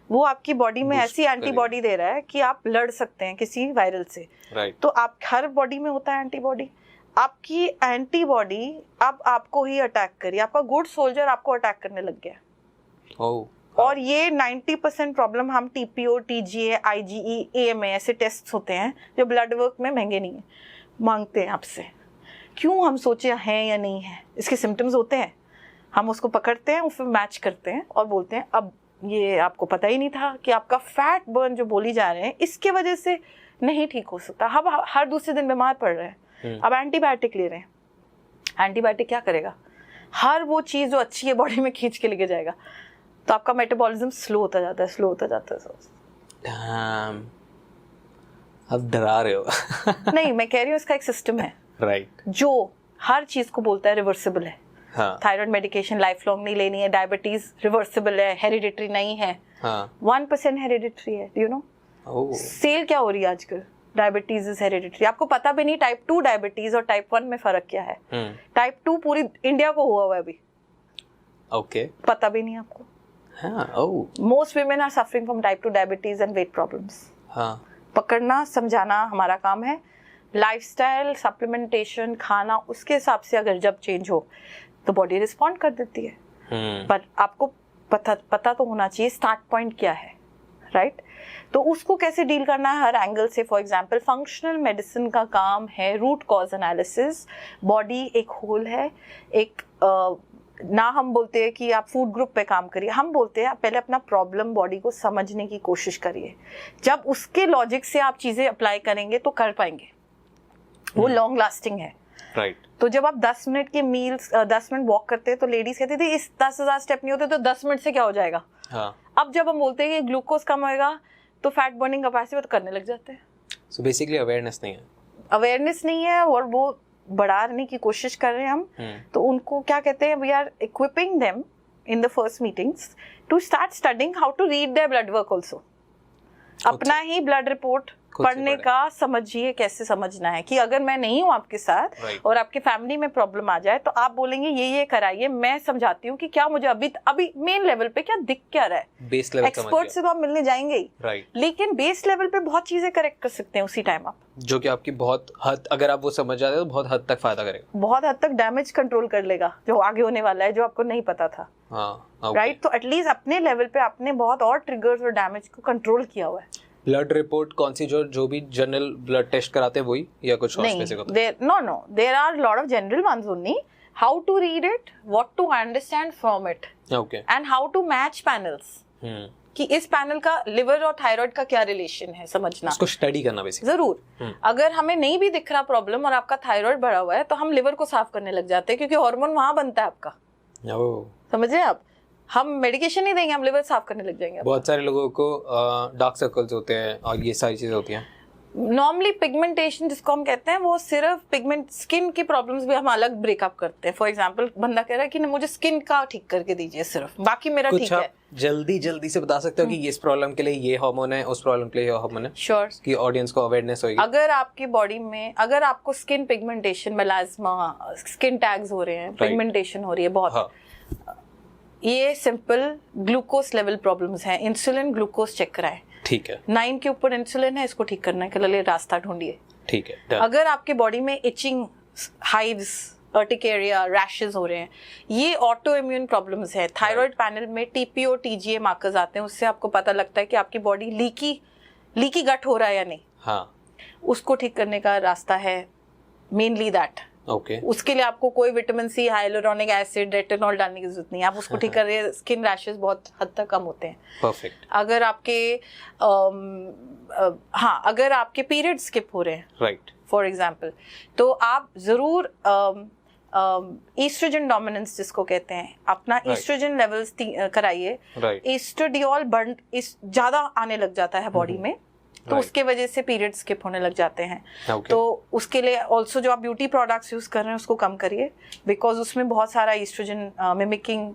वो आपकी बॉडी में ऐसी एंटीबॉडी दे रहा है कि आप लड़ सकते हैं किसी वायरल से। तो आप हर बॉडी में होता है एंटीबॉडी, आपकी एंटीबॉडी अब आपको ही अटैक करी, आपका गुड सोल्जर आपको अटैक करने लग गया। और ये 90% प्रॉब्लम हम TPO, TGA, IgE, AMA ऐसे टेस्ट होते हैं जो ब्लड वर्क में महंगे नहीं है, मांगते हैं आपसे। क्यों हम सोचे हैं या नहीं है, इसके सिम्टम्स होते हैं, हम उसको पकड़ते हैं, फिर मैच करते हैं और बोलते हैं अब ये आपको पता ही नहीं था कि आपका फैट बर्न जो बोली जा रहे हैं इसके वजह से नहीं ठीक हो सकता। हम हर दूसरे दिन बीमार पड़ रहे हैं, अब एंटीबायोटिक ले रहे हैं। एंटीबायोटिक क्या करेगा, हर वो चीज जो अच्छी है बॉडी में खींच के लेके जाएगा, तो आपका मेटाबॉलिज्म स्लो होता जाता है, स्लो होता जाता है। अब डरा रहे हो। नहीं, मैं कह रही हूँ इसका एक सिस्टम है, राइट, जो हर चीज को बोलता है रिवर्सिबल है। थायराइड मेडिकेशन लाइफ लॉन्ग नहीं लेनी है, डायबिटीज रिवर्सिबल है, हेरिडिटरी नहीं है। 1% हेरिडिटरी है, डू यू नो। सेल क्या हो रही है आजकल, डायबिटीज इज हेरिडिटरी। आपको पता भी नहीं टाइप 2 डायबिटीज और टाइप 1 में फर्क क्या है। टाइप 2 पूरी इंडिया को हुआ है अभी, पता भी नहीं आपको। Most women are suffering from type 2 diabetes and weight problems. पकड़ना, समझाना हमारा काम है। लाइफस्टाइल, सप्लीमेंटेशन, खाना, उसके हिसाब से अगर जब चेंज हो तो बॉडी रिस्पॉन्ड कर देती है। पर आपको पता तो होना चाहिए स्टार्ट पॉइंट क्या है, राइट? तो उसको कैसे डील करना है हर एंगल से। फॉर एग्जांपल फंक्शनल मेडिसिन का काम है रूट कॉज एनालिसिस। बॉडी एक होल है, एक ना हम बोलते हैं कि आप फूड ग्रुप पे काम करिए, हम बोलते हैं आप पहले अपना प्रॉब्लम बॉडी को समझने की कोशिश करिए। जब उसके लॉजिक से आप चीजें अप्लाई करेंगे तो कर पाएंगे, वो लॉन्ग लास्टिंग है, राइट। तो जब आप 10 मिनट के मील्स 10 मिनट वॉक करते हैं तो लेडीज कहती थी इस 10,000 स्टेप नहीं होते तो 10 मिनट से क्या हो जाएगा। अब जब हम बोलते हैं कि ग्लूकोज कम होएगा तो फैट बर्निंग कैपेसिटी तो करने लग जाते हैं। सो बेसिकली अवेयरनेस नहीं है और वो बढ़ाने की कोशिश कर रहे हैं हम। तो उनको क्या कहते हैं, we are equipping them in the first meetings to start studying how to read their blood work also. अपना ही ब्लड रिपोर्ट पढ़ने का समझिए कैसे समझना है कि अगर मैं नहीं हूँ आपके साथ और आपके फैमिली में प्रॉब्लम आ जाए तो आप बोलेंगे ये कराइए, मैं समझाती हूँ कि क्या मुझे अभी मेन लेवल पे क्या दिख क्या रहा है। बेस लेवल एक्सपर्ट से तो आप मिलने जाएंगे ही, लेकिन बेस लेवल पे बहुत चीजें करेक्ट कर सकते हैं उसी टाइम आप, जो कि आपकी बहुत हद, अगर आप वो समझ जाते हैं तो बहुत हद तक फायदा करेगा, बहुत हद तक डैमेज कंट्रोल कर लेगा जो आगे होने वाला है, जो आपको नहीं पता था। राइट, तो एटलीस्ट अपने लेवल पे आपने बहुत और ट्रिगर्स और डैमेज को कंट्रोल किया हुआ है। ब्लड रिपोर्ट कौन सी, जो भी जनरल ब्लड टेस्ट कराते हैं वही, या कुछ और स्पेसिफिक होता है? No, there are lot of general ones only. How to read it, what to understand from it, okay, and how to match panels. कि इस पैनल का लिवर और थायराइड का क्या रिलेशन है समझना, उसको स्टडी करना बेसिकली। जरूर। अगर हमें नहीं भी दिख रहा प्रॉब्लम और आपका थायराइड बढ़ा हुआ है तो हम लिवर को साफ करने लग जाते हैं, क्योंकि हार्मोन वहां बनता है आपका। समझ रहे हैं आप? हम मेडिकेशन नहीं देंगे, हम लिवर साफ करने लग जाएंगे। बहुत सारे लोगों को डार्क सर्कल्स होते हैं और ये सारी चीजें होती हैं। नॉर्मली पिगमेंटेशन जिसको हम कहते हैं, वो सिर्फ पिगमेंट, स्किन की प्रॉब्लम्स भी हम अलग ब्रेकअप करते हैं। फॉर एग्जांपल, बंदा कह रहा है कि मुझे स्किन का ठीक करके दीजिए सिर्फ, बाकी मेरा ठीक है। जल्दी से बता सकते हो कि इस प्रॉब्लम के लिए ये हार्मोन है, उस प्रॉब्लम के लिए ये हार्मोन है? श्योर, कि ऑडियंस को अवेयरनेस होगी। अगर आपकी बॉडी में, अगर आपको skin pigmentation, melasma, skin tags हो रहे हैं, पिगमेंटेशन हो रही है बहुत, ये सिंपल ग्लूकोज लेवल प्रॉब्लम्स हैं। इंसुलिन ग्लूकोज चेक कराएं, ठीक है। 9 के ऊपर इंसुलिन है, इसको ठीक करना है, के लिए रास्ता ढूंढिए, ठीक है। अगर आपके बॉडी में इचिंग, हाइव्स, अर्टिकेरिया, रैशेस हो रहे हैं, ये ऑटो इम्यून प्रॉब्लम्स है। थायराइड पैनल में टीपीओ, टीजीए मार्कर्स आते हैं, उससे आपको पता लगता है कि आपकी बॉडी लीकी गट हो रहा है या नहीं। हाँ, उसको ठीक करने का रास्ता है मेनली दैट। ओके, उसके लिए आपको कोई vitamin C, hyaluronic acid, retinol डालने की जरूरत नहीं है। आप उसको ठीक कर रहे हैं, स्किन रैशेस बहुत हद तक कम होते हैं। परफेक्ट। अगर आपके अगर आपके पीरियड स्किप हो रहे हैं, राइट, फॉर एग्जांपल, तो आप जरूर ईस्ट्रोजन डोमिनेंस जिसको कहते हैं, अपना ईस्ट्रोजन लेवल्स कराइए। ईस्ट्रोडियोल बर्न ज्यादा आने लग जाता है बॉडी में, तो उसके वजह से पीरियड स्किप होने लग जाते हैं। तो उसके लिए ऑल्सो जो आप ब्यूटी प्रोडक्ट्स यूज कर रहे हैं उसको कम करिए, बिकॉज उसमें बहुत सारा ईस्ट्रोजन मिमिकिंग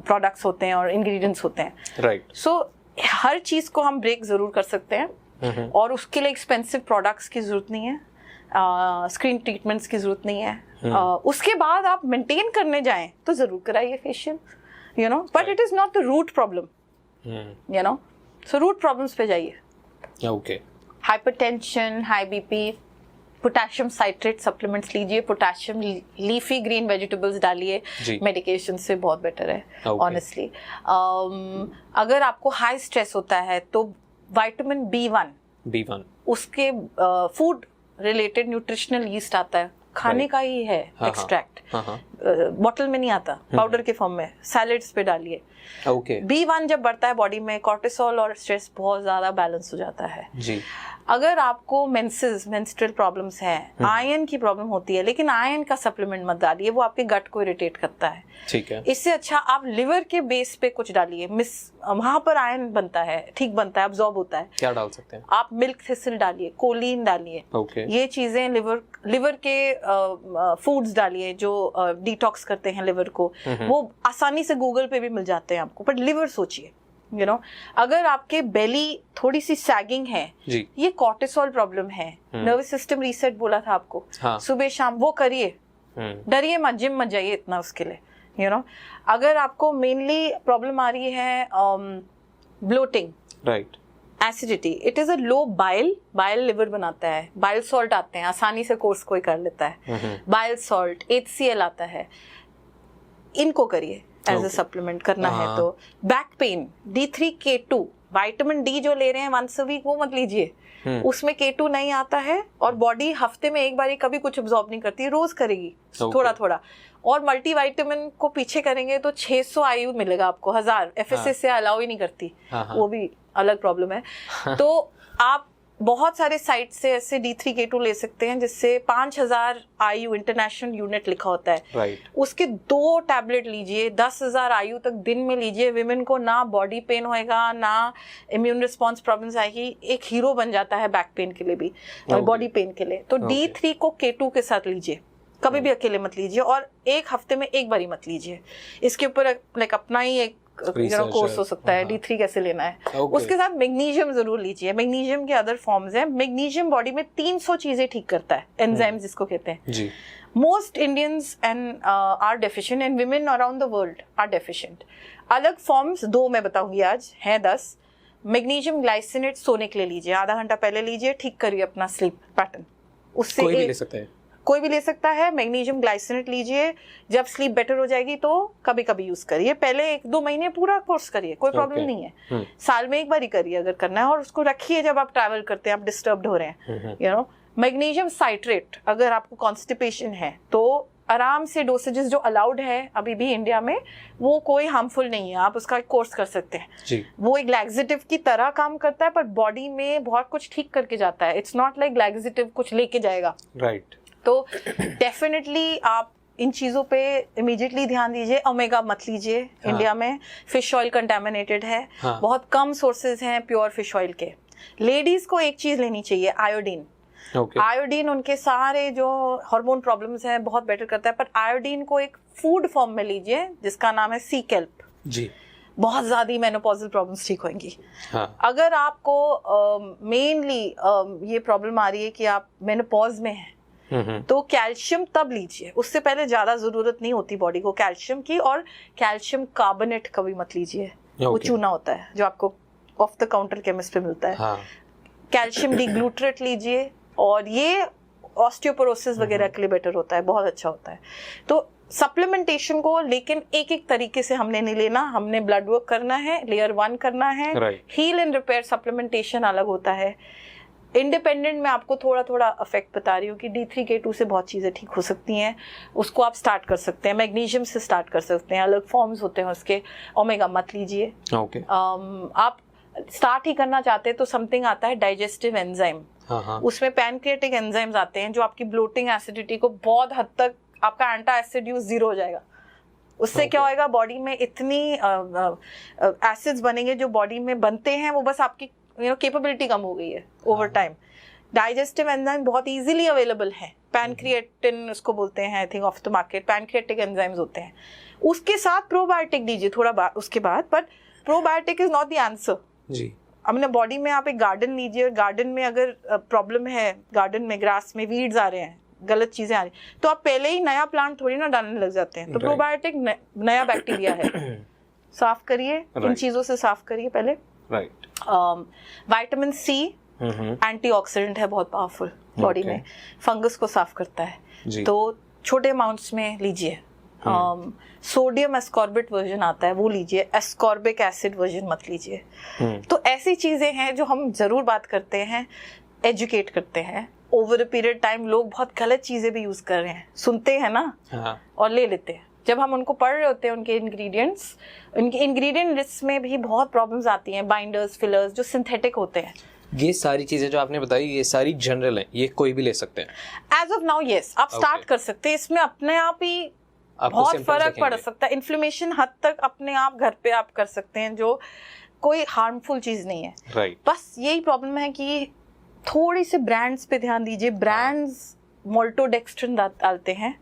प्रोडक्ट्स होते हैं और इंग्रेडिएंट्स होते हैं। राइट, सो हर चीज को हम ब्रेक जरूर कर सकते हैं, और उसके लिए एक्सपेंसिव प्रोडक्ट्स की जरूरत नहीं है, स्क्रीन ट्रीटमेंट्स की जरूरत नहीं है। उसके बाद आप मेंटेन करने जाएं तो जरूर कराइए facial, you know, but it is not the root problem, you know. So root problems पे जाइए। Okay, hypertension, high BP, potassium citrate supplements लीजिए, पोटेशियम लीफी ग्रीन वेजिटेबल्स डालिए, मेडिकेशन से बहुत बेटर है ऑनेस्टली। अगर आपको हाई स्ट्रेस होता है तो विटामिन B1 उसके फूड रिलेटेड न्यूट्रिशनल यीस्ट आता है, खाने का ही है एक्सट्रैक्ट, बॉटल में नहीं आता, पाउडर के फॉर्म में, सैलेड्स पे डालिए। ओके, B1 जब बढ़ता है बॉडी में, कॉर्टिसोल और स्ट्रेस बहुत ज्यादा बैलेंस हो जाता है जी। अगर आपको मेंस्ट्रुअल प्रॉब्लम्स हैं, आयरन की प्रॉब्लम होती है, लेकिन आयरन का सप्लीमेंट मत डालिए, वो आपके गट को इरिटेट करता है, ठीक है। इससे अच्छा आप लिवर के बेस पे कुछ डालिए, वहां पर आयरन बनता है, ठीक बनता है, अब्सॉर्ब होता है। क्या डाल सकते हैं आप? मिल्क थिसल डालिए, कोलिन डालिए, ये चीजें लिवर के फूड्स डालिए जो डिटॉक्स करते हैं लिवर को, वो आसानी से गूगल पे भी मिल जाते हैं आपको। बट लिवर सोचिए, यू नो, अगर आपके बेली थोड़ी सी सैगिंग है, ये कॉर्टिसोल प्रॉब्लम है, नर्वस सिस्टम रीसेट बोला था आपको, सुबह शाम वो करिए, डरिए मत, जिम मत जाइए इतना उसके लिए, यू नो। अगर आपको मेनली प्रॉब्लम आ रही है bloating, right, acidity, it is a low bile liver बनाता है, बाइल सॉल्ट आते हैं, आसानी से कोर्स कोई कर लेता है, बाइल सॉल्ट, HCl आता है, इनको करिए एज अ सप्लीमेंट करना है तो। Back pain, D3K2, vitamin D जो ले रहे हैं वंस अ वीक वो मत लीजिए, उसमें K2 नहीं आता है, और बॉडी हफ्ते में एक बार कभी कुछ अब्सॉर्ब नहीं करती, रोज करेगी थोड़ा थोड़ा। और मल्टीविटामिन को पीछे करेंगे तो 600 IU मिलेगा आपको, 1000 FSS से अलाउ ही नहीं करती, वो भी अलग प्रॉब्लम है। तो आप बहुत सारे साइट से ऐसे D3K2 ले सकते हैं जिससे 5000 IU इंटरनेशनल यूनिट लिखा होता है, right. उसके 2 टैबलेट लीजिए, 10,000 IU तक दिन में लीजिए। विमेन को ना बॉडी पेन होएगा, ना इम्यून रिस्पॉन्स प्रॉब्लम्स आएगी, एक हीरो बन जाता है बैक पेन के लिए भी और बॉडी पेन के लिए। तो D3 को K2 के साथ लीजिए, कभी भी अकेले मत लीजिए, और एक हफ्ते में एक बार ही मत लीजिए। इसके ऊपर लाइक अपना ही एक कोर्स हो सकता है, D3 कैसे लेना है। उसके साथ मैग्नीशियम जरूर लीजिए। मैग्नीशियम के अदर फॉर्म्स हैं। मैग्नीशियम बॉडी में 300 चीजें ठीक करता है, एंजाइम जिसको कहते हैं जी। Most Indians and are deficient and women around the world are deficient. अलग फॉर्म्स 2 मैं बताऊंगी आज, हैं 10। मैग्नीशियम ग्लाइसिनेट सोने के लिए लीजिए, आधा घंटा पहले लीजिए, ठीक करिए अपना स्लीप पैटर्न। उससे कोई भी ले सकता है, कोई भी ले सकता है। मैग्नीशियम ग्लाइसिनेट लीजिए, जब स्लीप बेटर हो जाएगी तो कभी कभी यूज करिए। पहले 1-2 महीने पूरा कोर्स करिए, कोई प्रॉब्लम नहीं है। साल में 1 बार ही करिए अगर करना है, और उसको रखिए जब आप ट्रैवल करते हैं, आप डिस्टर्ब्ड हो रहे हैं। मैग्नीशियम साइट्रेट, अगर आपको कॉन्स्टिपेशन है तो आराम से डोसेजेस जो अलाउड है अभी भी इंडिया में, वो कोई हार्मफुल नहीं है, आप उसका कोर्स कर सकते हैं जी। वो एक लैक्सेटिव की तरह काम करता है, पर बॉडी में बहुत कुछ ठीक करके जाता है। इट्स नॉट लाइक लैक्सेटिव कुछ लेके जाएगा, राइट। तो डेफिनेटली आप इन चीज़ों पे इमीडिएटली ध्यान दीजिए। ओमेगा मत लीजिए, इंडिया में फिश ऑयल कंटामिनेटेड है, बहुत कम सोर्सेज हैं प्योर फिश ऑयल के। लेडीज को एक चीज लेनी चाहिए, आयोडीन। आयोडीन उनके सारे जो हार्मोन प्रॉब्लम्स हैं बहुत बेटर करता है, पर आयोडीन को एक फूड फॉर्म में लीजिए जिसका नाम है सी केल्प जी। बहुत ज्यादा मेनोपॉजल प्रॉब्लम्स ठीक होंगी। अगर आपको मेनली ये प्रॉब्लम आ रही है कि आप मेनोपॉज में हैं, तो कैल्शियम तब लीजिए, उससे पहले ज्यादा जरूरत नहीं होती बॉडी को कैल्शियम की। और कैल्शियम कार्बोनेट कभी मत लीजिए, वो चूना होता है जो आपको ऑफ द काउंटर केमिस्ट पे मिलता है। कैल्शियम डी ग्लूट्रेट लीजिए, और ये ऑस्टियोपोरोसिस वगैरह के लिए बेटर होता है, बहुत अच्छा होता है। तो सप्लीमेंटेशन को लेकिन एक तरीके से हमने नहीं लेना, हमने ब्लड वर्क करना है, लेयर 1 करना है, हील एंड रिपेयर सप्लीमेंटेशन अलग होता है। इंडिपेंडेंट में आपको थोड़ा थोड़ा अफेक्ट बता रही हूँ कि D3 K2 से बहुत चीज़ें ठीक हो सकती हैं, उसको आप स्टार्ट कर सकते हैं। मैग्नीशियम से स्टार्ट कर सकते हैं, अलग फॉर्म्स होते हैं उसके। ओमेगा मत लीजिए। आप स्टार्ट ही करना चाहते हैं तो समथिंग आता है डाइजेस्टिव एंजाइम, उसमें पैनक्रियाटिक एंजाइम्स आते हैं जो आपकी ब्लोटिंग एसिडिटी को बहुत हद तक, आपका एंटा एसिड यूज 0 हो जाएगा। उससे क्या होएगा, बॉडी में इतनी एसिड्स बनेंगे जो बॉडी में बनते हैं, वो बस आपकी कैपेबिलिटी कम हो गई है ओवर टाइम। डाइजेस्टिव एंजाइम बहुत इजीली अवेलेबल है, पैनक्रिएटिन उसको बोलते हैं, I think of the market pancreatic enzymes होते हैं। उसके साथ प्रोबायोटिक दीजिए थोड़ा उसके बाद, but probiotic is not the answer जी। अपने बॉडी में आप एक गार्डन लीजिए, गार्डन में अगर प्रॉब्लम है, गार्डन में ग्रास में वीड्स आ रहे हैं, गलत चीजें आ रही, तो आप पहले ही नया प्लांट थोड़ी ना डालने लग जाते हैं। तो प्रोबायोटिक नया बैक्टीरिया है, साफ करिए, इन चीजों से साफ करिए पहले। राइट। विटामिन सी एंटीऑक्सीडेंट है, बहुत पावरफुल बॉडी में, फंगस को साफ करता है, तो छोटे अमाउंट्स में लीजिए। सोडियम एस्कॉर्बिट वर्जन आता है, वो लीजिए। एस्कॉर्बिक एसिड वर्जन मत लीजिए। तो ऐसी चीजें हैं जो हम जरूर बात करते हैं, एजुकेट करते हैं। ओवर अ पीरियड टाइम लोग बहुत गलत चीजें भी यूज कर रहे हैं, सुनते हैं ना और ले लेते हैं। जब हम उनको पढ़ रहे होते हैं उनके इंग्रेडिएंट्स, उनके इंग्रेडिएंट लिस्ट में भी बहुत प्रॉब्लम्स आती हैं, बाइंडर्स, फिलर्स जो सिंथेटिक होते हैं। ये सारी चीजें जो आपने बताई, ये सारी जनरल हैं, ये कोई भी ले सकते हैं एज ऑफ नाउ। यस, आप स्टार्ट कर सकते हैं, इसमें अपने आप ही बहुत फर्क पड़ सकता है। इन्फ्लेमेशन हद तक अपने आप घर पे आप कर सकते हैं, जो कोई हार्मफुल चीज नहीं है। right. बस यही प्रॉब्लम है कि थोड़ी सी ब्रांड्स पे ध्यान दीजिए। ब्रांड्स मोल्टोडेक्स्ट्रिन डालते हैं,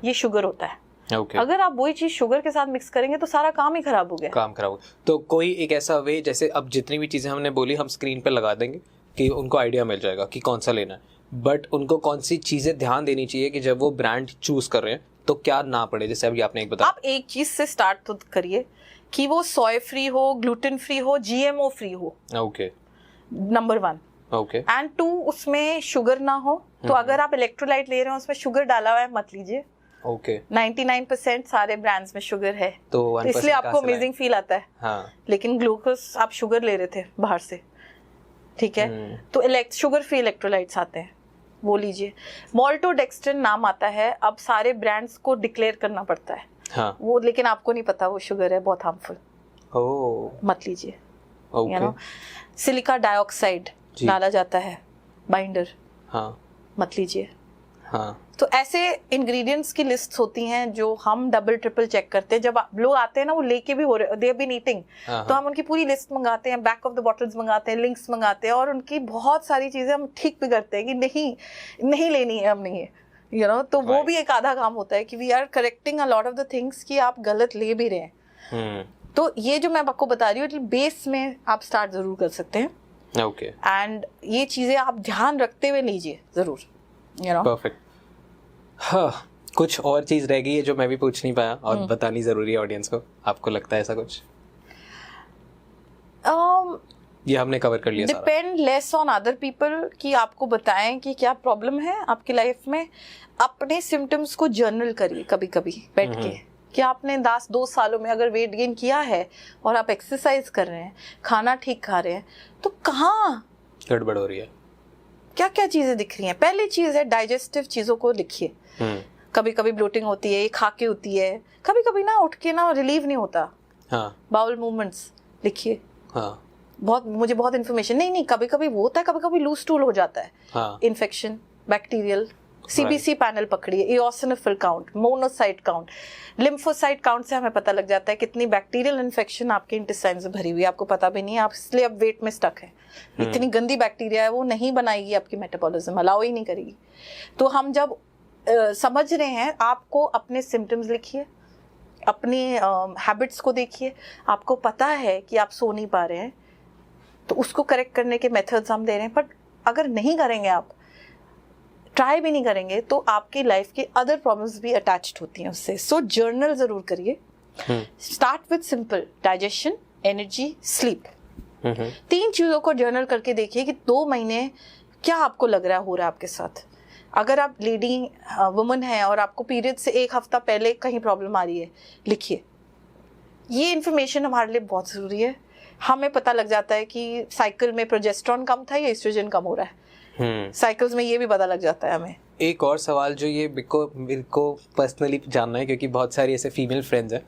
ये शुगर होता है। अगर आप वही चीज शुगर के साथ मिक्स करेंगे तो सारा काम ही खराब हो गया। तो कोई एक ऐसा वे, जैसे अब जितनी भी चीजें हमने बोली हम स्क्रीन पे लगा देंगे कि उनको आइडिया मिल जाएगा कि कौन सा लेना है, बट उनको कौन सी चीजें ध्यान देनी चाहिए कि जब वो ब्रांड चूज कर रहे हैं तो क्या ना पड़े। जैसे अभी आपने एक बताया, आप एक चीज से स्टार्ट तो करिए कि वो सोय फ्री हो, ग्लूटेन फ्री हो, GMO फ्री हो। Okay, number 1। ओके, एंड 2 उसमें शुगर ना हो। तो अगर आप इलेक्ट्रोलाइट ले रहे हो उसमें शुगर डाला हुआ है मत लीजिए। ओके, 99% सारे ब्रांड्स में शुगर है, तो इसलिए आपको अमेजिंग फील आता है। हाँ। लेकिन ग्लूकोज आप शुगर ले रहे थे बाहर से, ठीक है, तो शुगर फ्री इलेक्ट्रोलाइट्स आते हैं, वो लीजिए। मोल्टोडेक्स्ट्रिन नाम आता है, अब सारे ब्रांड्स को डिक्लेयर करना पड़ता है। हाँ। वो लेकिन आपको नहीं पता वो शुगर है, बहुत हार्मफुल, मत लीजिए। सिलिका डाइऑक्साइड डाला जाता है, बाइंडर, हाँ, मत लीजिए। हाँ। तो ऐसे इंग्रेडिएंट्स की लिस्ट होती हैं जो हम डबल ट्रिपल चेक करते हैं। जब लोग आते हैं ना, वो लेके भी हो रहे, दे हैव बीन ईटिंग, तो हम उनकी पूरी लिस्ट मंगाते हैं, बैक ऑफ द बॉटल्स मंगाते हैं, लिंक्स मंगाते हैं, और उनकी बहुत सारी चीजें हम ठीक भी करते हैं कि नहीं लेनी है हमने ये, तो वो भी एक आधा काम होता है कि we are correcting a lot of the things कि आप गलत ले भी रहे हैं। तो ये जो मैं आपको बता रही हूँ बेस में आप स्टार्ट जरूर कर सकते हैं। ओके। एंड ये चीजें आप ध्यान रखते हुए लीजिए जरूर, यू नो। परफेक्ट। हाँ, कुछ और चीज रह गई है जो मैं भी पूछ नहीं पाया और बतानी जरूरी है ऑडियंस को, आपको लगता है ऐसा कुछ? ये हमने कवर कर लिया सारा। Depend less on other people कि आपको बताएं कि क्या प्रॉब्लम है आपकी लाइफ में। अपने सिम्टम्स को जर्नल करिए कभी कभी बैठ के, कि आपने 2 सालों में अगर वेट गेन किया है और आप एक्सरसाइज कर रहे हैं, खाना ठीक खा रहे हैं, तो कहाँ गड़बड़ हो रही है, क्या क्या चीजें दिख रही हैं। पहली चीज है डाइजेस्टिव चीजों को लिखिए। कभी कभी ब्लोटिंग होती है, ये खा के होती है, कभी कभी ना उठ के ना रिलीव नहीं होता। हाँ। बाउल मूवमेंट्स लिखिए। हाँ। मुझे बहुत इन्फॉर्मेशन नहीं, कभी कभी वो होता है, कभी कभी लूज स्टूल हो जाता है। हाँ। इन्फेक्शन, बैक्टीरियल, सीबीसी पैनल पकड़िए, eosinophil count, monocyte count, lymphocyte count से हमें पता लग जाता है कितनी बैक्टीरियल इन्फेक्शन आपके इंटेस्टाइन में भरी हुई है, आपको पता भी नहीं है, आप इसलिए अब वेट में स्टक है। इतनी गंदी बैक्टीरिया है, वो नहीं बनाएगी आपकी मेटाबॉलिज्म, अलाउ ही नहीं करेगी। तो हम जब समझ रहे हैं, आपको अपने सिम्टम्स लिखिए, अपनी हैबिट्स को देखिए। आपको पता है कि आप सो नहीं पा रहे हैं, तो उसको करेक्ट करने के मेथड्स हम दे रहे हैं। बट अगर नहीं करेंगे, आप ट्राई भी नहीं करेंगे, तो आपकी लाइफ की अदर प्रॉब्लम्स भी अटैच्ड होती हैं उससे। सो जर्नल जरूर करिए। Start with simple digestion, energy, sleep. 3 चीजों को जर्नल करके देखिए कि 2 महीने क्या आपको लग रहा है हो रहा है आपके साथ। अगर आप लेडी वुमन है और आपको पीरियड से 1 हफ्ता पहले कहीं प्रॉब्लम आ रही है, लिखिए। ये इन्फॉर्मेशन हमारे लिए बहुत जरूरी है। हमें पता लग जाता है कि साइकिल में प्रोजेस्टेरॉन कम था या एस्ट्रोजन कम हो रहा है। साइकिल्स में ये भी पता लग जाता है हमें। एक और सवाल जो ये मेरे को पर्सनली जानना है, क्योंकि बहुत सारी ऐसे फीमेल फ्रेंड्स हैं,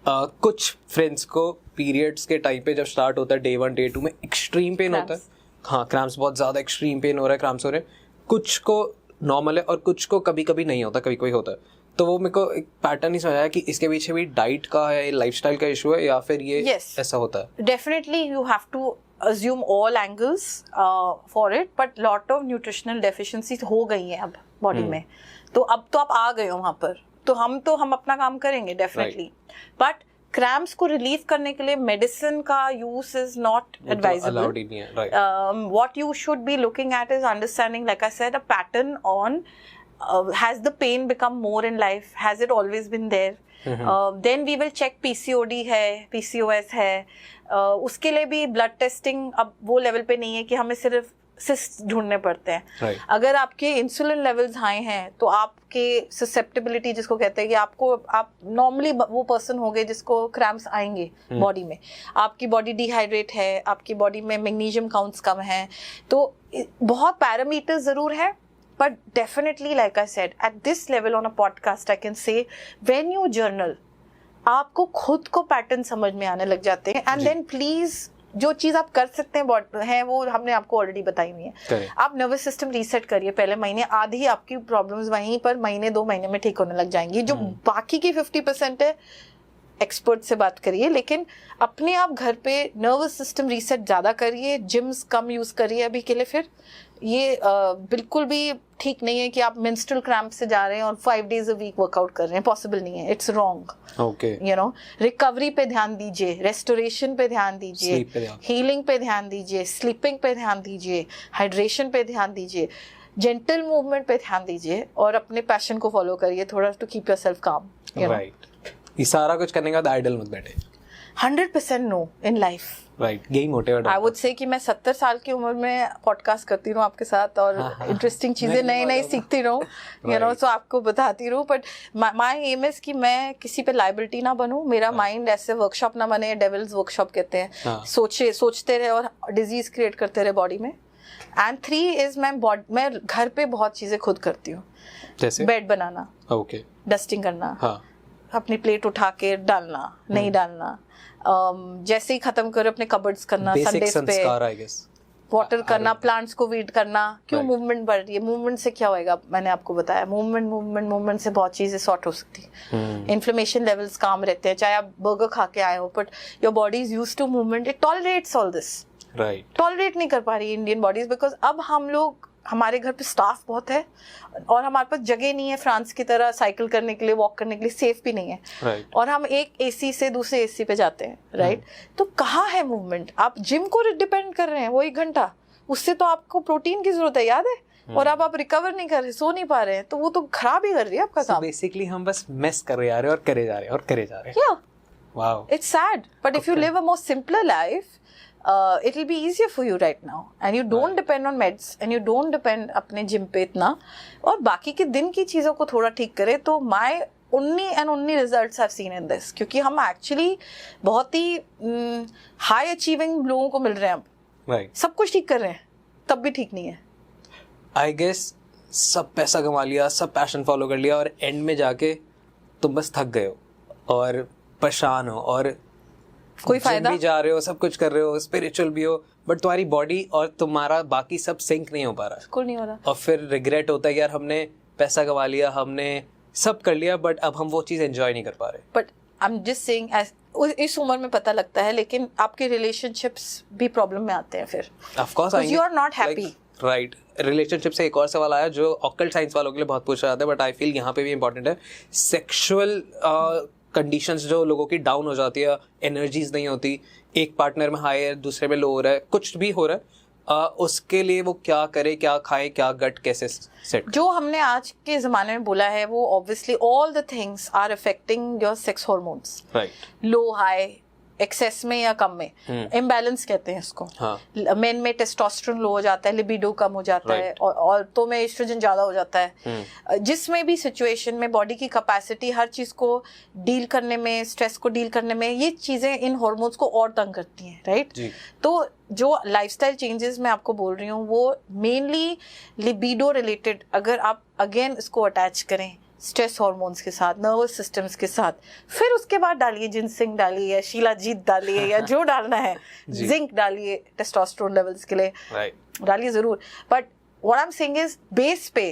कुछ फ्रेंड्स को पीरियड्स के टाइम पे जब स्टार्ट होता है डे 1 डे 2 में एक्सट्रीम पेन होता है। हाँ, क्रैम्प्स, बहुत ज़्यादा एक्सट्रीम पेन हो रहा है, क्रैम्प्स हो रहे हैं। कुछ को नॉर्मल है और कुछ को कभी कभी नहीं होता, कभी कभी होता है। तो वो मेरे को एक पैटर्न नहीं समझ आया कि इसके पीछे भी डाइट का है, लाइफस्टाइल का इशू है, या फिर ये ऐसा होता है? Definitely you have to assume all angles for it, but lot of nutritional deficiencies हो गई हैं अब बॉडी में। तो अब तो आप आ गए हो वहाँ पर, तो हम अपना काम करेंगे डेफिनेटली। बट क्रैम्प्स को रिलीव करने के लिए मेडिसिन का use is not advisable. What you should be looking at is understanding, like I said, a pattern on has the pain become more in life, has it always been there? Then we will check PCOD है, PCOS है। उसके लिए भी blood testing अब वो level पे नहीं है कि हमें सिर्फ सिस्ट ढूंढने पड़ते हैं। अगर आपके इंसुलिन लेवल्स हाई हैं, तो आपके ससेप्टेबिलिटी जिसको कहते हैं कि आप नॉर्मली वो पर्सन हो गए जिसको क्रैम्प्स आएंगे बॉडी में। आपकी बॉडी डिहाइड्रेट है, आपकी बॉडी में मैग्नीशियम काउंट्स कम हैं, तो बहुत पैरामीटर्स जरूर है। But definitely, like I said, at this level on a podcast, I can say, when you journal, आपको खुद को पैटर्न समझ में आने लग जाते हैं। एंड देन प्लीज जो चीज आप कर सकते हैं वो हमने आपको ऑलरेडी बताई हुई है। आप नर्वस सिस्टम रीसेट करिए पहले महीने, आधी आपकी प्रॉब्लम्स वहीं पर महीने 2 महीने में ठीक होने लग जाएंगी। जो बाकी की 50% है, एक्सपर्ट से बात करिए, लेकिन अपने आप घर पे नर्वस सिस्टम रीसेट ज़्यादा करिए। जिम्स कम यूज़ करिए अभी के लिए। फिर ये बिल्कुल भी ठीक नहीं है कि आप मेंस्ट्रुअल क्रैम्प से जा रहे हैं और 5 days a week वर्कआउट कर रहे हैं, पॉसिबल नहीं है, it's wrong. Okay, you know, recovery पे ध्यान दीजिए, रेस्टोरेशन पे ध्यान दीजिए, हीलिंग पे ध्यान दीजिए, स्लीपिंग पे ध्यान दीजिए, हाइड्रेशन पे ध्यान दीजिए, जेंटल मूवमेंट पे ध्यान दीजिए, और अपने पैशन को फॉलो करिए थोड़ा, टू कीप योरसेल्फ काम। राइट, ये सारा कुछ करने के बाद आइडल मत बैठे। 100% नो इन लाइफ। राइट, यही मोटिवेट। आई वुड से कि मैं 70 साल की उम्र में पॉडकास्ट करती रहूं आपके साथ और इंटरेस्टिंग चीजें नई सीखती रहूं, यू नो, सो आपको बताती रहूं। बट माय एम इज कि मैं किसी पे लाइबिलिटी ना बनूं, मेरा माइंड ऐसे वर्कशॉप ना बने, डेविल्स वर्कशॉप कहते हैं, सोचते रहे और डिजीज क्रिएट करते रहे बॉडी में। एंड 3 इज मैं घर पे बहुत चीजें खुद करती हूँ, जैसे बेड बनाना, ओके, डस्टिंग करना, अपनी प्लेट उठा के डालना, नहीं डालना, जैसे ही खत्म करो अपने कबर्ड्स करना, संडेस पे वाटर करना, प्लांट्स को वीड करना। क्यों? मूवमेंट बढ़ रही है, मूवमेंट से क्या होएगा, मैंने आपको बताया, मूवमेंट से बहुत चीजें सॉर्ट हो सकती है। इन्फ्लेमेशन लेवल्स काम रहते हैं, चाहे आप बर्गर खा के आए हो, but your body is used to movement, it tolerates all this. Right, tolerate नहीं कर पा रही इंडियन बॉडीज, बिकॉज अब हम लोग हमारे घर पे स्टाफ बहुत है और हमारे पास जगह नहीं है फ्रांस की तरह साइकिल करने के लिए, वॉक करने के लिए, सेफ भी नहीं है। Right. और हम एक एसी से दूसरे एसी पे जाते हैं, राइट? तो कहाँ है मूवमेंट? आप जिम को डिपेंड कर रहे हैं, वो 1 घंटा, उससे तो आपको प्रोटीन की जरूरत है, याद है? और अब आप रिकवर नहीं कर रहे, सो नहीं पा रहे हैं, तो वो तो खराब ही कर रही है आपका काम। बेसिकली हम बस मिस कर रहे हैं और करे जा रहे हैं और करे जा रहे हैं। Yeah. Wow. It's sad, but if you live a more simpler life, it will be easier for you right now, and you don't depend on meds, and you don't depend अपने जिम पे इतना, और बाकी के दिन की चीज़ों को थोड़ा ठीक करें, तो my only results I've seen in this, क्योंकि हम actually बहुत ही high achieving लोगों को मिल रहे हैं अब, Right. सब कुछ ठीक कर रहे हैं, तब भी ठीक नहीं है। I guess सब पैसा कमा लिया, सब पैशन फॉलो कर लिया, और एंड में जाके तुम बस थक गए हो और परेशान हो, और कोई जिम फायदा भी जा रहे हो, सब कुछ कर रहे हो, स्पिरिचुअल भी हो, बट तुम्हारी बॉडी और तुम्हारा बाकी सब सिंक नहीं हो पा रहा है, बिल्कुल नहीं हो रहा। और फिर रिग्रेट होता है कि यार हमने पैसा कमा लिया, हमने सब कर लिया, बट अब हम वो चीज़ एंजॉय नहीं कर पा रहे। But I am just saying, इस उम्र में पता लगता है, लेकिन आपके रिलेशनशिप्स भी प्रॉब्लम में आते हैं फिर, of course you are not happy. Right. Relationship से एक और सवाल आया जो ऑकल्ट साइंस वालों के लिए बहुत पूछा जाता है, बट आई फील यहाँ पे भी इंपॉर्टेंट है। सेक्सुअल कंडीशंस जो लोगों की डाउन हो जाती है, एनर्जीज नहीं होती, एक पार्टनर में हाई है, दूसरे में लो हो रहा है, कुछ भी हो रहा है, उसके लिए वो क्या करे, क्या खाए, क्या गट कैसे सेट? जो हमने आज के ज़माने में बोला है वो obviously all the things are affecting your sex hormones, right. Low high, excess में या कम में, इम्बैलेंस कहते हैं इसको। हाँ। मेन में टेस्टोस्टेरोन लो हो जाता है, लिबिडो कम हो जाता है, और औरतों में एस्ट्रोजन ज्यादा हो जाता है। जिसमें भी सिचुएशन में बॉडी की कैपेसिटी हर चीज को डील करने में, स्ट्रेस को डील करने में, ये चीजें इन हार्मोन्स को और तंग करती हैं, राइट? तो जो लाइफस्टाइल चेंजेस मैं आपको बोल रही हूँ वो मेनली लिबिडो रिलेटेड, अगर आप अगेन इसको अटैच करें स्ट्रेस हार्मोन्स के साथ, नर्वस सिस्टम्स के साथ, फिर उसके बाद डालिए जिनसिंग डालिए, शिलाजीत डालिए, या जो डालना है, जिंक डालिए टेस्टोस्टेरोन लेवल्स के लिए, डालिए जरूर। But what I am saying is base पे